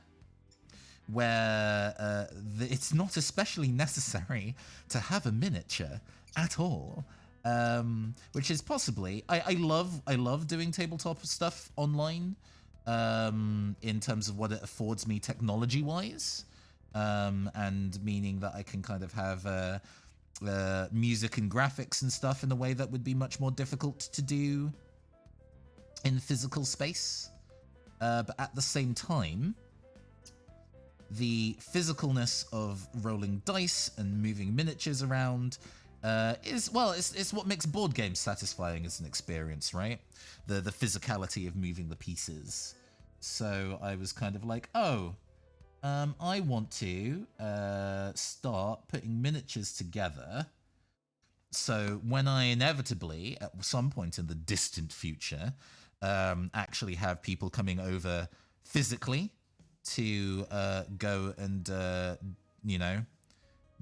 where it's not especially necessary to have a miniature at all. Which is possibly... I love doing tabletop stuff online, in terms of what it affords me technology-wise, and meaning that I can kind of have... music and graphics and stuff in a way that would be much more difficult to do in physical space. But at the same time, the physicalness of rolling dice and moving miniatures around is, well, it's what makes board games satisfying as an experience, right? The physicality of moving the pieces. So I was kind of like, oh... I want to start putting miniatures together So when I inevitably, at some point in the distant future, actually have people coming over physically to go and, you know,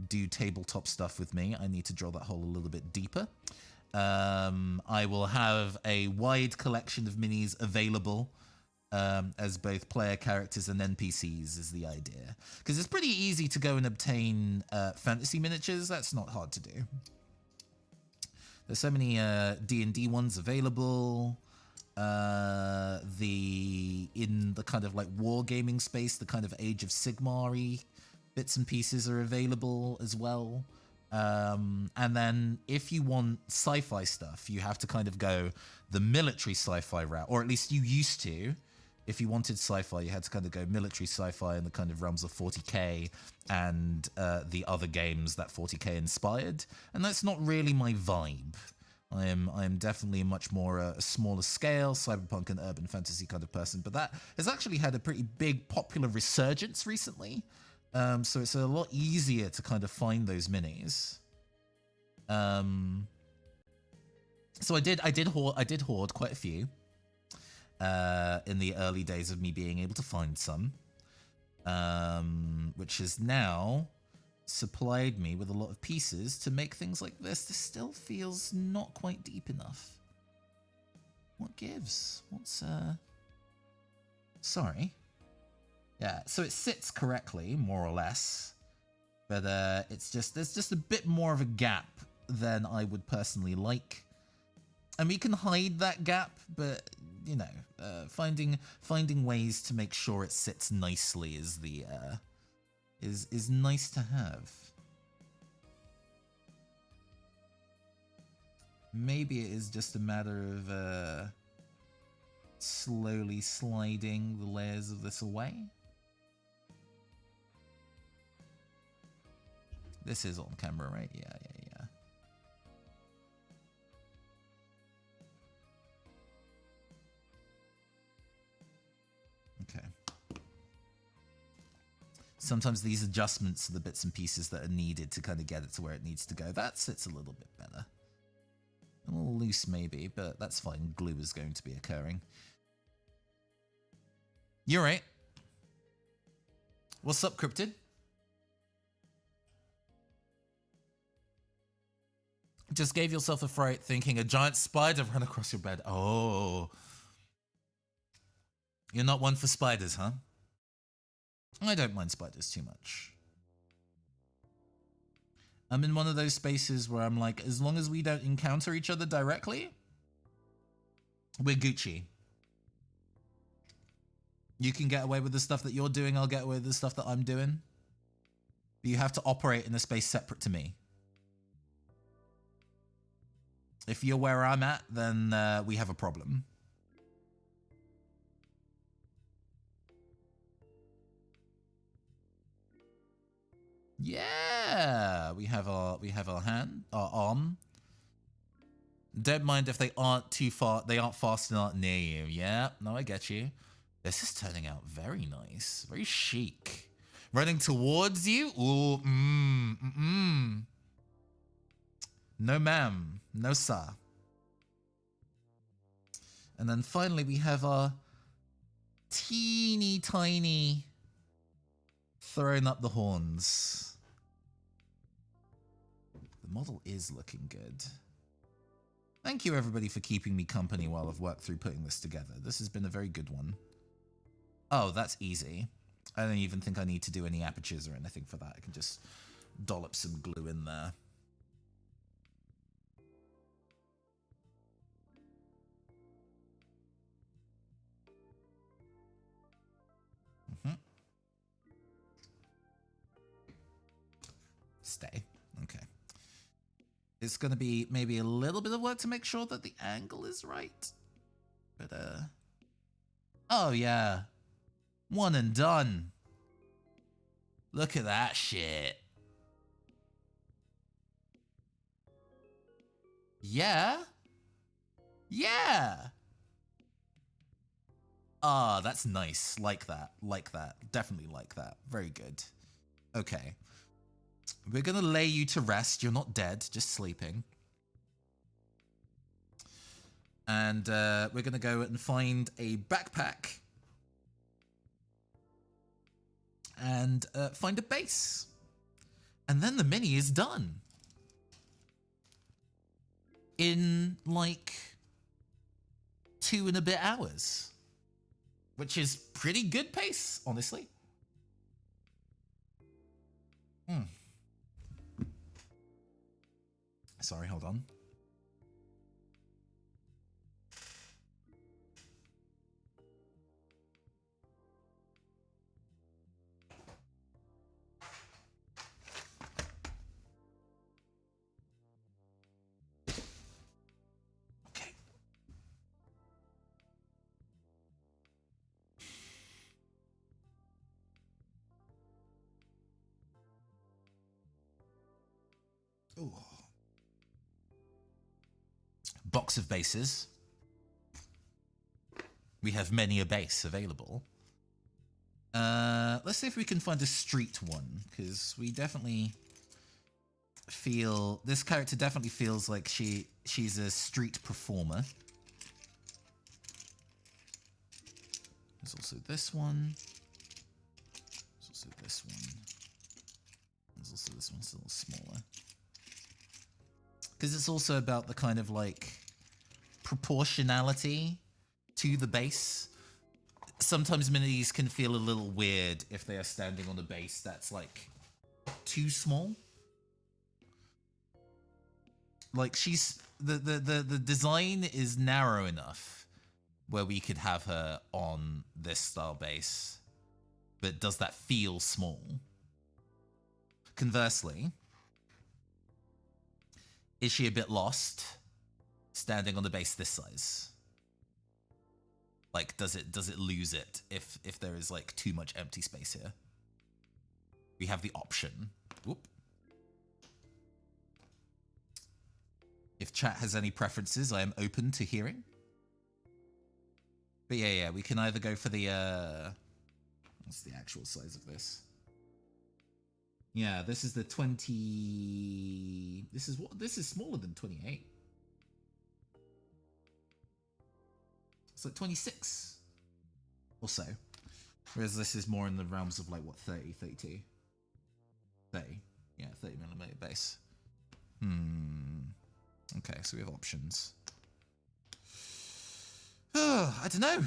do tabletop stuff with me, I need to draw that hole a little bit deeper. I will have a wide collection of minis available as both player characters and NPCs is the idea. Because it's pretty easy to go and obtain fantasy miniatures. That's not hard to do. There's so many D&D ones available. In the kind of like wargaming space, the kind of Age of Sigmar-y bits and pieces are available as well. And then if you want sci-fi stuff, you have to kind of go the military sci-fi route, or at least you used to. If you wanted sci-fi, you had to kind of go military sci-fi in the kind of realms of 40k and the other games that 40k inspired. And that's not really my vibe. I am definitely much more a smaller scale, cyberpunk and urban fantasy kind of person. But that has actually had a pretty big popular resurgence recently. So it's a lot easier to kind of find those minis. So I did hoard quite a few in the early days of me being able to find some, which has now supplied me with a lot of pieces to make things like this. This still feels not quite deep enough. What gives? What's sorry. Yeah, so it sits correctly, more or less, but it's just there's just a bit more of a gap than I would personally like, and we can hide that gap, but you know, finding ways to make sure it sits nicely is the is nice to have. Maybe it is just a matter of slowly sliding the layers of this away. This is on camera, right? Yeah. Okay. Sometimes these adjustments are the bits and pieces that are needed to kind of get it to where it needs to go. That sits a little bit better. A little loose maybe, but that's fine. Glue is going to be occurring. You're right. What's up, Cryptid? Just gave yourself a fright thinking a giant spider ran across your bed. Oh. You're not one for spiders, huh? I don't mind spiders too much. I'm in one of those spaces where I'm like, as long as we don't encounter each other directly, we're Gucci. You can get away with the stuff that you're doing, I'll get away with the stuff that I'm doing. But you have to operate in a space separate to me. If you're where I'm at, then we have a problem. Yeah, we have our arm. Don't mind if they aren't too far. They aren't fast and aren't near you. Yeah, no, I get you. This is turning out very nice, very chic. Running towards you. Ooh, No, ma'am. No, sir. And then finally, we have our teeny tiny throwing up the horns. The model is looking good. Thank you, everybody, for keeping me company while I've worked through putting this together. This has been a very good one. Oh, that's easy. I don't even think I need to do any apertures or anything for that. I can just dollop some glue in there. Stay. Okay. It's going to be maybe a little bit of work to make sure that the angle is right. But, oh, yeah. One and done. Look at that shit. Yeah. Yeah. Ah, that's nice. Like that. Like that. Definitely like that. Very good. Okay. We're going to lay you to rest. You're not dead, just sleeping. And we're going to go and find a backpack and find a base. And then the mini is done. In like 2 and a bit hours. Which is pretty good pace, honestly. Sorry, hold on. Okay. Ooh. Box of bases. We have many a base available. Let's see if we can find a street one, because we definitely feel this character definitely feels like she's a street performer. There's also this one. There's also this one. There's also this one's a little smaller. Because it's also about the kind of like proportionality to the base. Sometimes minis can feel a little weird if they are standing on a base that's like too small. Like she's the design is narrow enough where we could have her on this style base, but does that feel small? Conversely, is she a bit lost standing on the base this size? Like, does it lose it if there is like too much empty space here? We have the option. Whoop. If chat has any preferences, I am open to hearing. But yeah, we can either go for the what's the actual size of this? Yeah, this is the 20. This is smaller than 28. It's like 26 or so. Whereas this is more in the realms of like what, 30, 32? 30. Yeah, 30mm base. Okay, so we have options. I don't know.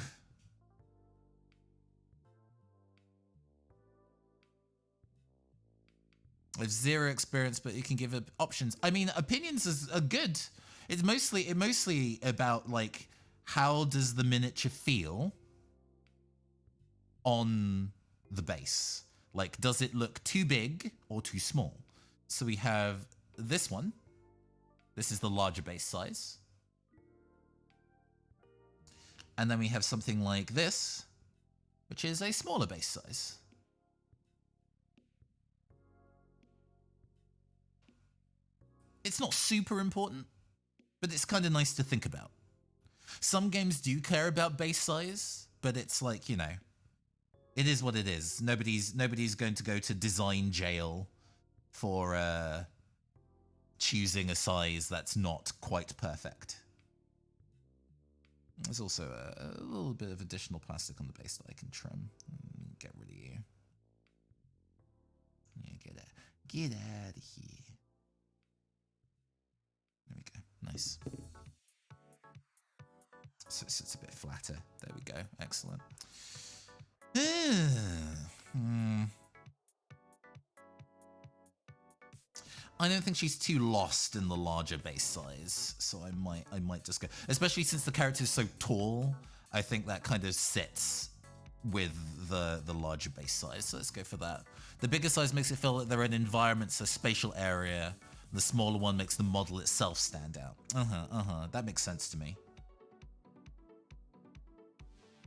I have 0 experience, but you can give options. I mean, opinions are good. It's mostly about like, how does the miniature feel on the base? Like, does it look too big or too small? So we have this one. This is the larger base size. And then we have something like this, which is a smaller base size. It's not super important, but it's kind of nice to think about. Some games do care about base size, but it's like, you know, it is what it is. Nobody's going to go to design jail for choosing a size that's not quite perfect. There's also a little bit of additional plastic on the base that I can trim. Get rid of you. Yeah, get out of here. There we go. Nice. So it's a bit flatter. There we go. Excellent. I don't think she's too lost in the larger base size, so I might just go. Especially since the character is so tall, I think that kind of sits with the larger base size. So let's go for that. The bigger size makes it feel like they're in environments, a spatial area. The smaller one makes the model itself stand out. That makes sense to me.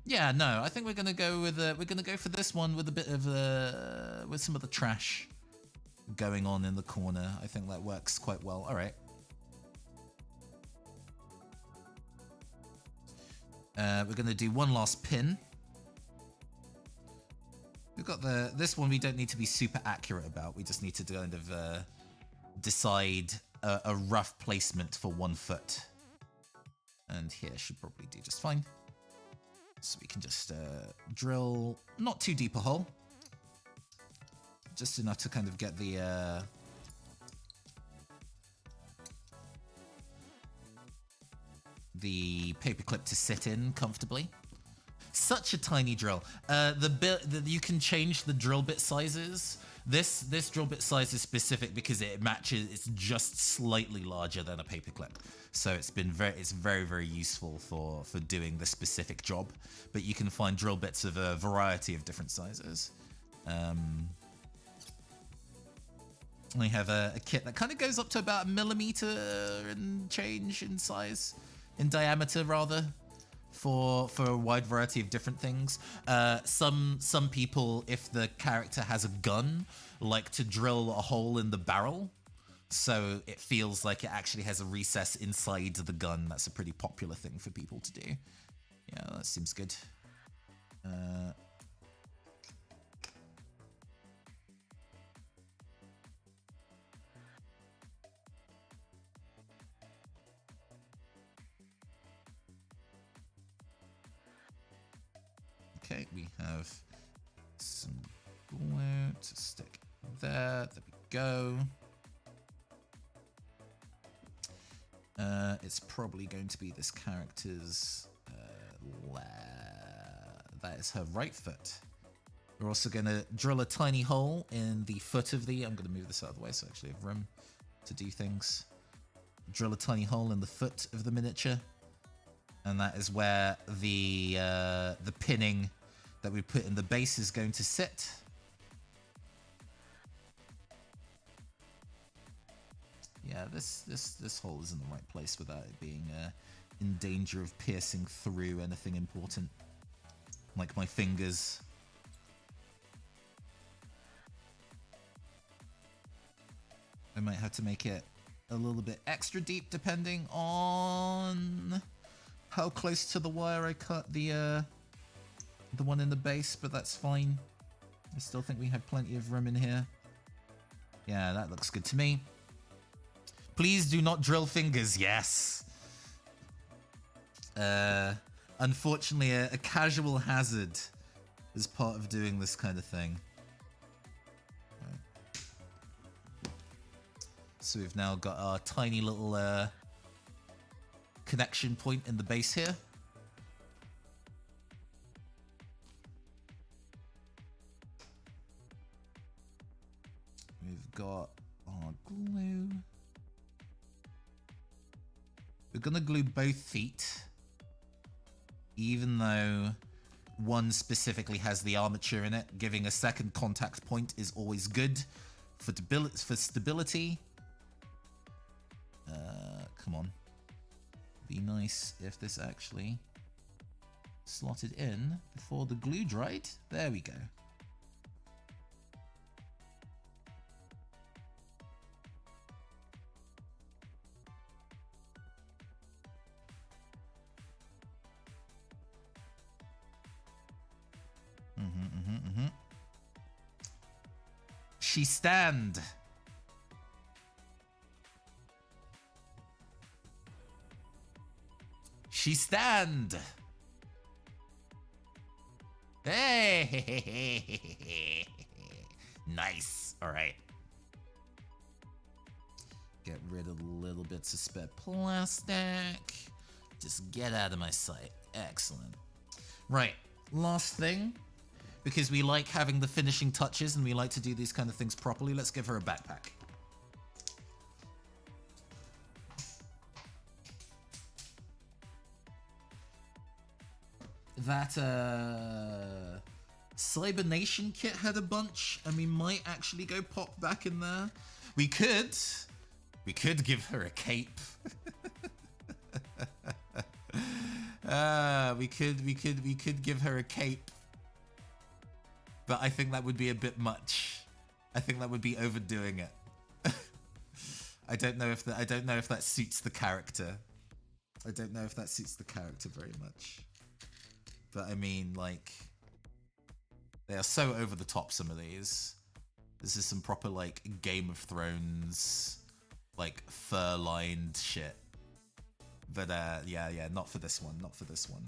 Yeah, no, I think we're gonna go for this one with a bit of with some of the trash going on in the corner. I think that works quite well. All right. We're gonna do one last pin. We've got this one we don't need to be super accurate about. We just need to kind of decide a rough placement for 1 foot. And here should probably do just fine. So we can just drill not too deep a hole. Just enough to kind of get the paperclip to sit in comfortably. Such a tiny drill. You can change the drill bit sizes. This drill bit size is specific because it matches. It's just slightly larger than a paperclip, so it's very very useful for doing this specific job. But you can find drill bits of a variety of different sizes. We have a kit that kind of goes up to about 1 millimeter and change in size, in diameter rather. For a wide variety of different things. Some people, if the character has a gun, like to drill a hole in the barrel, so it feels like it actually has a recess inside the gun. That's a pretty popular thing for people to do. Yeah, that seems good. Okay, we have some glue to stick there. There we go. It's probably going to be this character's that is her right foot. We're also going to drill a tiny hole in the foot of the... I'm going to move this out of the way so I actually have room to do things. Drill a tiny hole in the foot of the miniature. And that is where the pinning that we put in the base is going to sit. Yeah, this hole is in the right place without it being in danger of piercing through anything important, like my fingers. I might have to make it a little bit extra deep depending on how close to the wire I cut the one in the base, but that's fine. I still think we have plenty of room in here. Yeah, that looks good to me. Please do not drill fingers. Yes. Unfortunately, a casual hazard is part of doing this kind of thing. Right. So we've now got our tiny little connection point in the base here. We've got our glue. We're gonna glue both feet, even though one specifically has the armature in it. Giving a second contact point is always good for stability. Come on. Be nice if this actually slotted in before the glue dried. There we go. She stand. She stand. Hey. Nice. All right. Get rid of little bits of spare plastic. Just get out of my sight. Excellent. Right. Last thing. Because we like having the finishing touches and we like to do these kind of things properly, let's give her a backpack. That Cyber Nation kit had a bunch, and we might actually go pop back in there. We could give her a cape. We could give her a cape. But I think that would be a bit much. I think that would be overdoing it. I don't know if that suits the character. I don't know if that suits the character very much. But I mean, like, they are so over the top, some of these. This is some proper, like, Game of Thrones, like, fur-lined shit. But yeah, not for this one. Not for this one.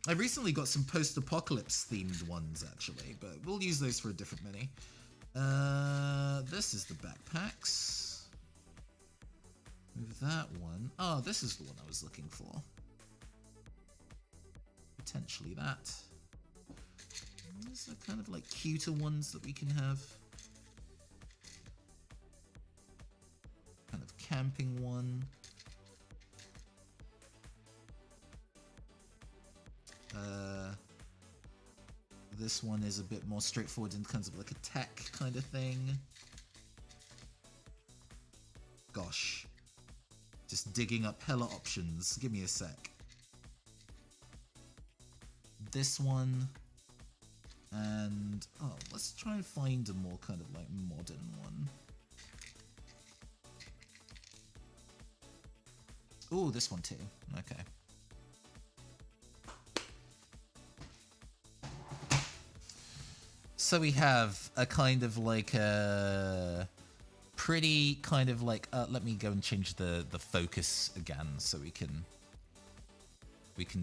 I recently got some post-apocalypse themed ones actually, but we'll use those for a different mini. This is the backpacks. Move that one. Oh, this is the one I was looking for. Potentially that. These are kind of like cuter ones that we can have. Kind of camping one. This one is a bit more straightforward in terms of like a tech kind of thing. Gosh. Just digging up hella options. Give me a sec. This one. And, oh, let's try and find a more kind of like modern one. Oh, this one too. Okay. So we have a kind of like a pretty kind of like, let me go and change the focus again so we can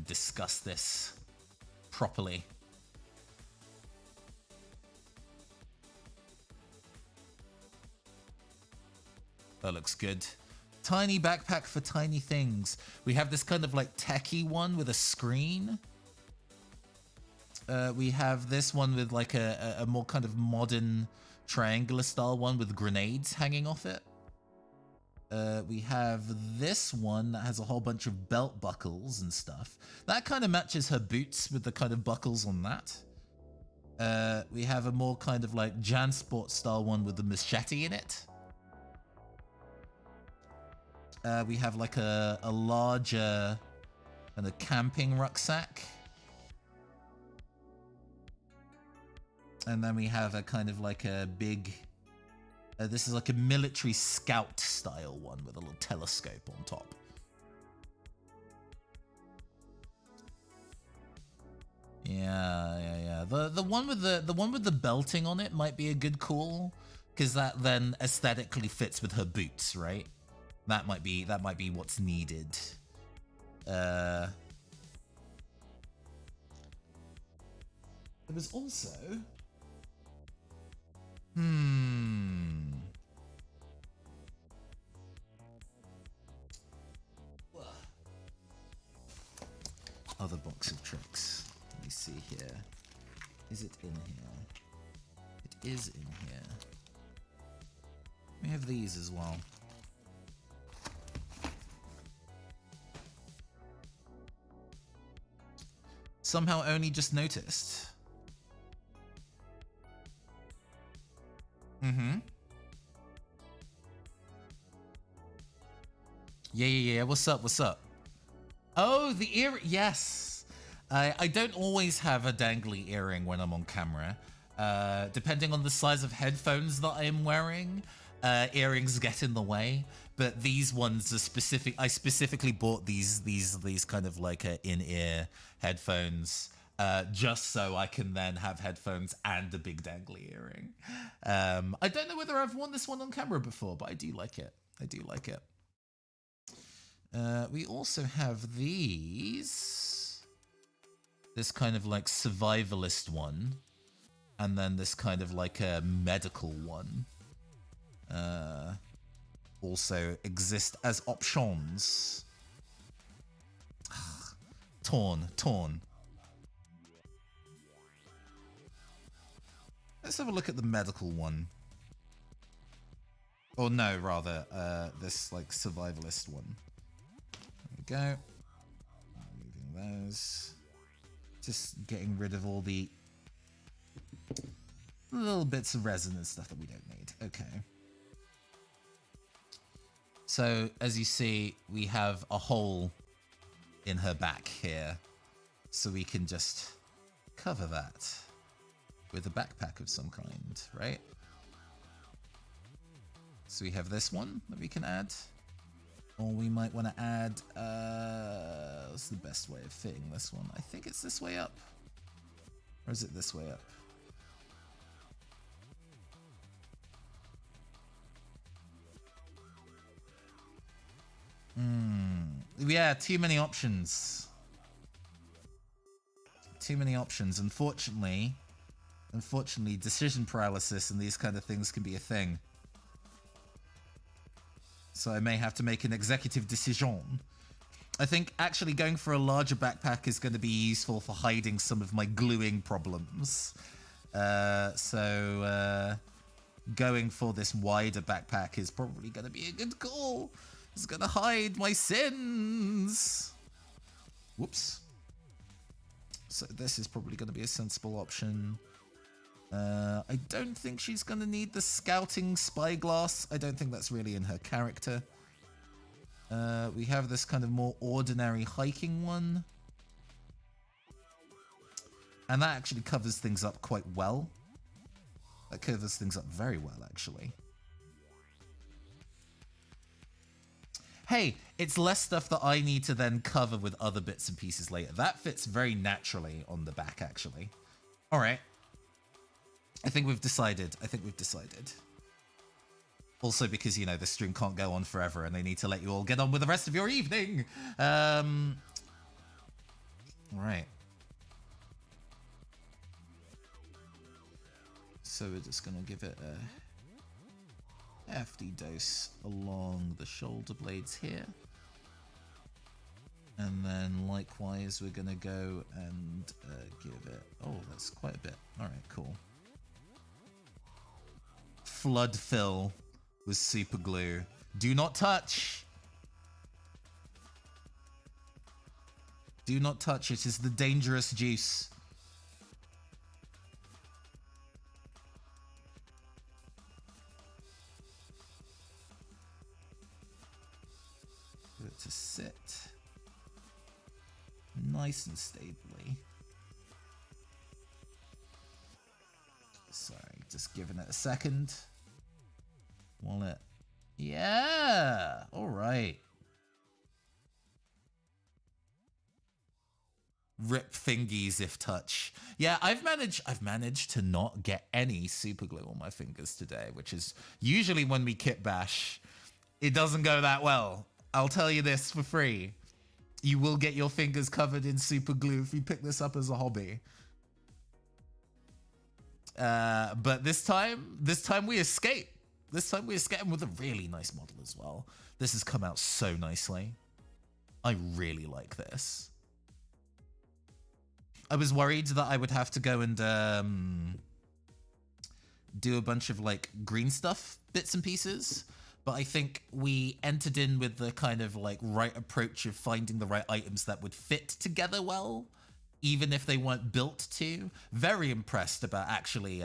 discuss this properly. That looks good. Tiny backpack for tiny things. We have this kind of like techie one with a screen. We have this one with like a more kind of modern triangular style one with grenades hanging off it. We have this one that has a whole bunch of belt buckles and stuff. That kind of matches her boots with the kind of buckles on that. We have a more kind of like Jansport style one with the machete in it. We have like a larger kind of camping rucksack. And then we have a kind of like a big... this is like a military scout style one with a little telescope on top. Yeah. The one with the belting on it might be a good call, because that then aesthetically fits with her boots, right? That might be what's needed. There was also... Other box of tricks. Let me see here. Is it in here? It is in here. We have these as well. Somehow only just noticed. Yeah. What's up? Oh, the ear. Yes. I don't always have a dangly earring when I'm on camera. Depending on the size of headphones that I am wearing, earrings get in the way. But these ones are specific. I specifically bought these kind of like in-ear headphones just so I can then have headphones and a big dangly earring. I don't know whether I've worn this one on camera before, but I do like it. We also have these. This kind of like survivalist one. And then this kind of like a medical one. Also exist as options. Torn. Let's have a look at the medical one. Or no, rather, this like survivalist one. There we go. Moving those. Just getting rid of all the little bits of resin and stuff that we don't need. Okay. So, as you see, we have a hole in her back here. So we can just cover that with a backpack of some kind, right? So we have this one that we can add. Or we might want to add, what's the best way of fitting this one? I think it's this way up. Or is it this way up? Yeah, too many options. Too many options. Unfortunately, decision paralysis and these kind of things can be a thing. So I may have to make an executive decision. I think actually going for a larger backpack is going to be useful for hiding some of my gluing problems. So going for this wider backpack is probably going to be a good call. It's going to hide my sins. Whoops. So this is probably going to be a sensible option. I don't think she's going to need the scouting spyglass. I don't think that's really in her character. We have this kind of more ordinary hiking one. And that actually covers things up quite well. That covers things up very well, actually. Hey, it's less stuff that I need to then cover with other bits and pieces later. That fits very naturally on the back, actually. All right. I think we've decided. Also because, you know, the stream can't go on forever and they need to let you all get on with the rest of your evening. All right. So we're just going to give it a hefty dose along the shoulder blades here. And then likewise, we're going to go and give it... Oh, that's quite a bit. All right, cool. Flood fill with super glue. Do not touch. Do not touch. It is the dangerous juice. Put it to sit nice and stably. Sorry, just giving it a second. Wallet. Yeah. All right. Rip fingies if touch. Yeah, I've managed to not get any super glue on my fingers today, which is usually when we kit bash, it doesn't go that well. I'll tell you this for free. You will get your fingers covered in super glue if you pick this up as a hobby. But this time we escape. This time we escape with a really nice model as well. This has come out so nicely. I really like this. I was worried that I would have to go and do a bunch of like green stuff bits and pieces. But I think we entered in with the kind of like right approach of finding the right items that would fit together well, even if they weren't built to. Very impressed about actually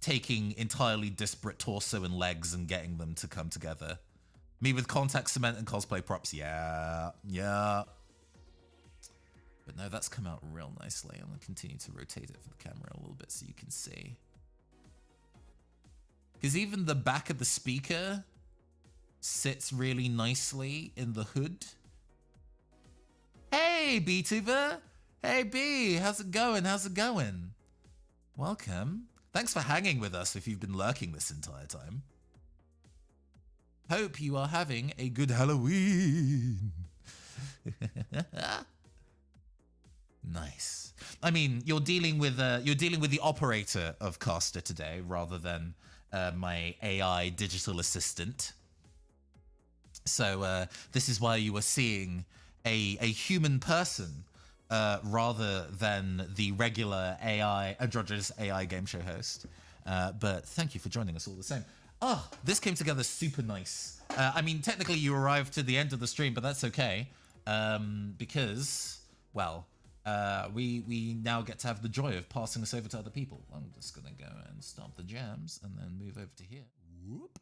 taking entirely disparate torso and legs and getting them to come together. Me with contact cement and cosplay props, yeah. But no, that's come out real nicely. I'm gonna continue to rotate it for the camera a little bit so you can see. Because even the back of the speaker sits really nicely in the hood. Hey, BTuber! Hey, B! How's it going? Welcome. Thanks for hanging with us if you've been lurking this entire time. Hope you are having a good Halloween. Nice. I mean, you're dealing with the operator of Caster today rather than my AI digital assistant. So this is why you are seeing a human person rather than the regular AI androgynous AI game show host. But thank you for joining us all the same. Oh, this came together super nice. I mean, technically you arrived to the end of the stream, but that's okay. Because, well, we now get to have the joy of passing this over to other people. I'm just gonna go and stop the jams and then move over to here. Whoop.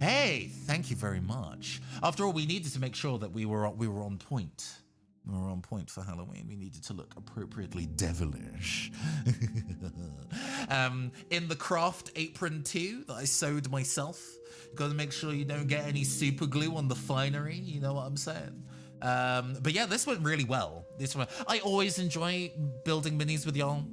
Hey, thank you very much. After all, we needed to make sure that we were on point. We were on point for Halloween. We needed to look appropriately devilish. In the craft apron too that I sewed myself. Got to make sure you don't get any super glue on the finery. You know what I'm saying? But yeah, this went really well. I always enjoy building minis with y'all.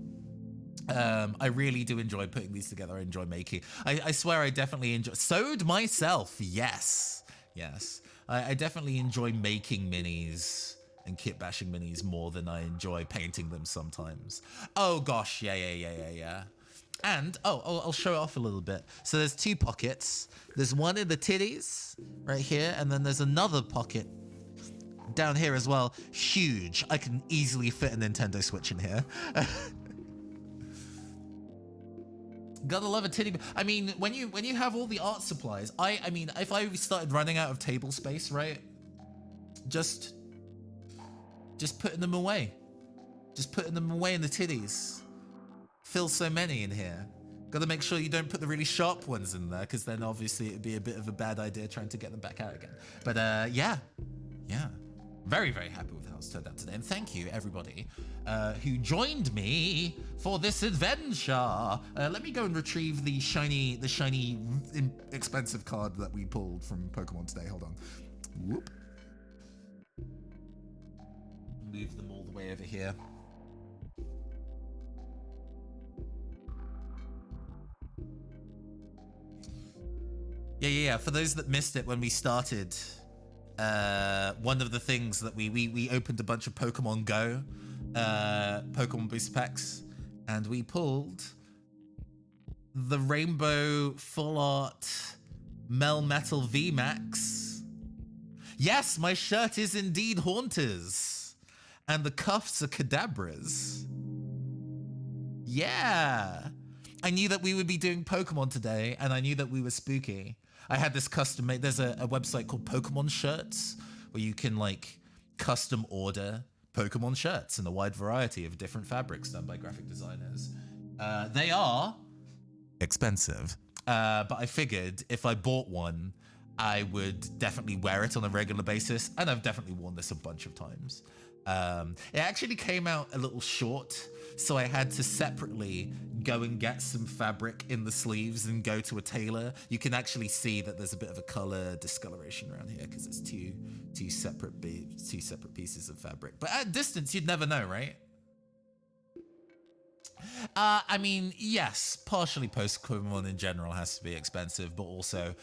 I really do enjoy putting these together. I enjoy making. I swear I definitely enjoy. Sewed myself. Yes. Yes. I definitely enjoy making minis and kit bashing minis more than I enjoy painting them sometimes. Oh gosh, yeah. And, I'll show it off a little bit. So there's two pockets. There's one in the titties right here, and then there's another pocket down here as well. Huge. I can easily fit a Nintendo Switch in here. Gotta love a titty. I mean, when you have all the art supplies, I mean, if I started running out of table space, right? Just putting them away. Just putting them away in the titties. Fill so many in here. Gotta make sure you don't put the really sharp ones in there, because then obviously it'd be a bit of a bad idea trying to get them back out again. But yeah. Very, very happy with how it's turned out today. And thank you, everybody, who joined me for this adventure. Let me go and retrieve the shiny, expensive card that we pulled from Pokemon today. Hold on. Whoop. Move them all the way over here. Yeah. For those that missed it when we started, one of the things that we opened a bunch of Pokemon Go, Pokemon booster packs, and we pulled the Rainbow Full Art Melmetal VMAX. Yes, my shirt is indeed Haunters, and the cuffs are Kadabras. Yeah. I knew that we would be doing Pokemon today, and I knew that we were spooky. I had this custom made. There's a website called Pokemon Shirts where you can like custom order Pokemon shirts in a wide variety of different fabrics done by graphic designers. They are expensive, but I figured if I bought one, I would definitely wear it on a regular basis, and I've definitely worn this a bunch of times. It actually came out a little short, so I had to separately go and get some fabric in the sleeves and go to a tailor. You can actually see that there's a bit of a color discoloration around here because it's two separate pieces of fabric. But at distance, you'd never know, right? I mean, yes, partially Pokemon in general has to be expensive, but also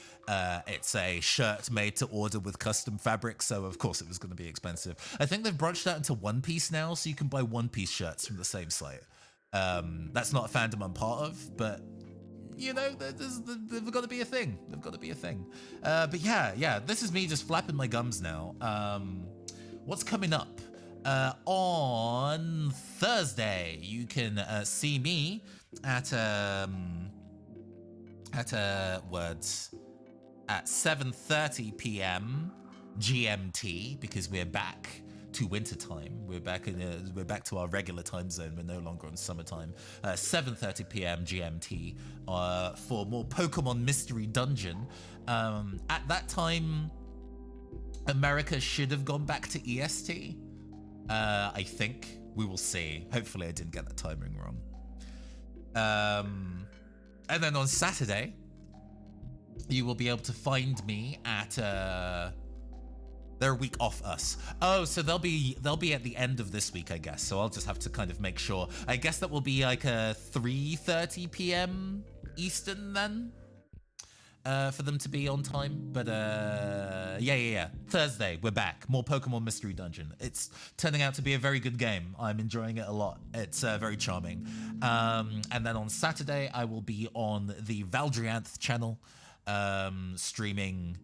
it's a shirt made to order with custom fabric, so of course it was going to be expensive. I think they've branched out into One Piece now, so you can buy One Piece shirts from the same site. That's not a fandom I'm part of, but you know, they've got to be a thing. They've got to be a thing. But yeah, this is me just flapping my gums now. What's coming up? On Thursday, you can see me at 7:30 p.m. GMT, because we're back to wintertime. We're back to our regular time zone. We're no longer on summertime. 7:30 p.m. GMT for more Pokemon Mystery Dungeon. At that time, America should have gone back to EST. I think. We will see. Hopefully I didn't get the timing wrong. And then on Saturday, you will be able to find me at they're a week off us. Oh, so they'll be at the end of this week, I guess. So I'll just have to kind of make sure. I guess that will be like a 3:30 p.m. Eastern then. For them to be on time, but yeah. Thursday, we're back. More Pokemon Mystery Dungeon. It's turning out to be a very good game. I'm enjoying it a lot. It's very charming. And then on Saturday, I will be on the Valdrianth channel, streaming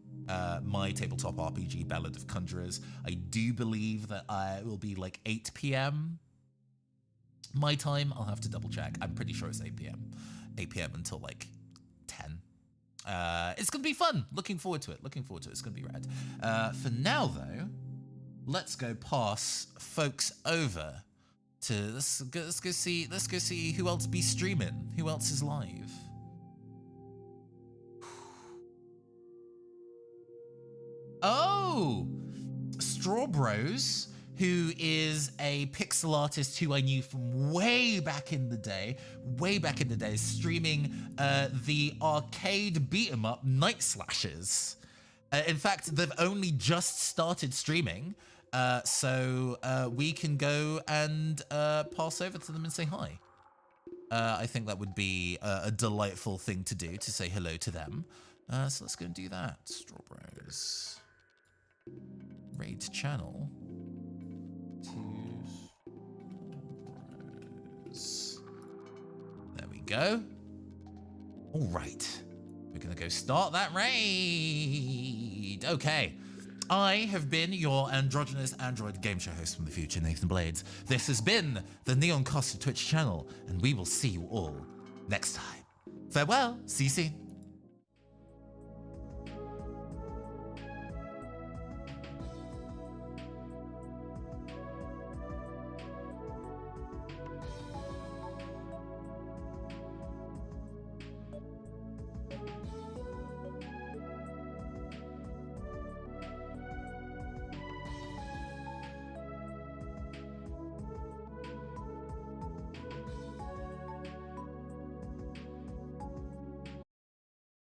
my tabletop RPG, Ballad of Conjurers. I do believe that I will be like 8 p.m. my time. I'll have to double check. I'm pretty sure it's 8 p.m. 8 p.m. until like 10. It's gonna be fun. Looking forward to it. It's gonna be rad. For now, though, let's go pass folks over to let's go see who else be streaming. Who else is live? Oh, Straw Bros, who is a pixel artist who I knew from way back in the day, streaming the arcade beat-em-up Night Slashes. In fact, they've only just started streaming, so we can go and pass over to them and say hi. I think that would be a delightful thing to do, to say hello to them. So let's go and do that. Strawberries. Raid channel. There we go. All right. We're going to go start that raid. Okay. I have been your androgynous android game show host from the future, Nathan Blades. This has been the Neon Costa Twitch channel, and we will see you all next time. Farewell. See you soon.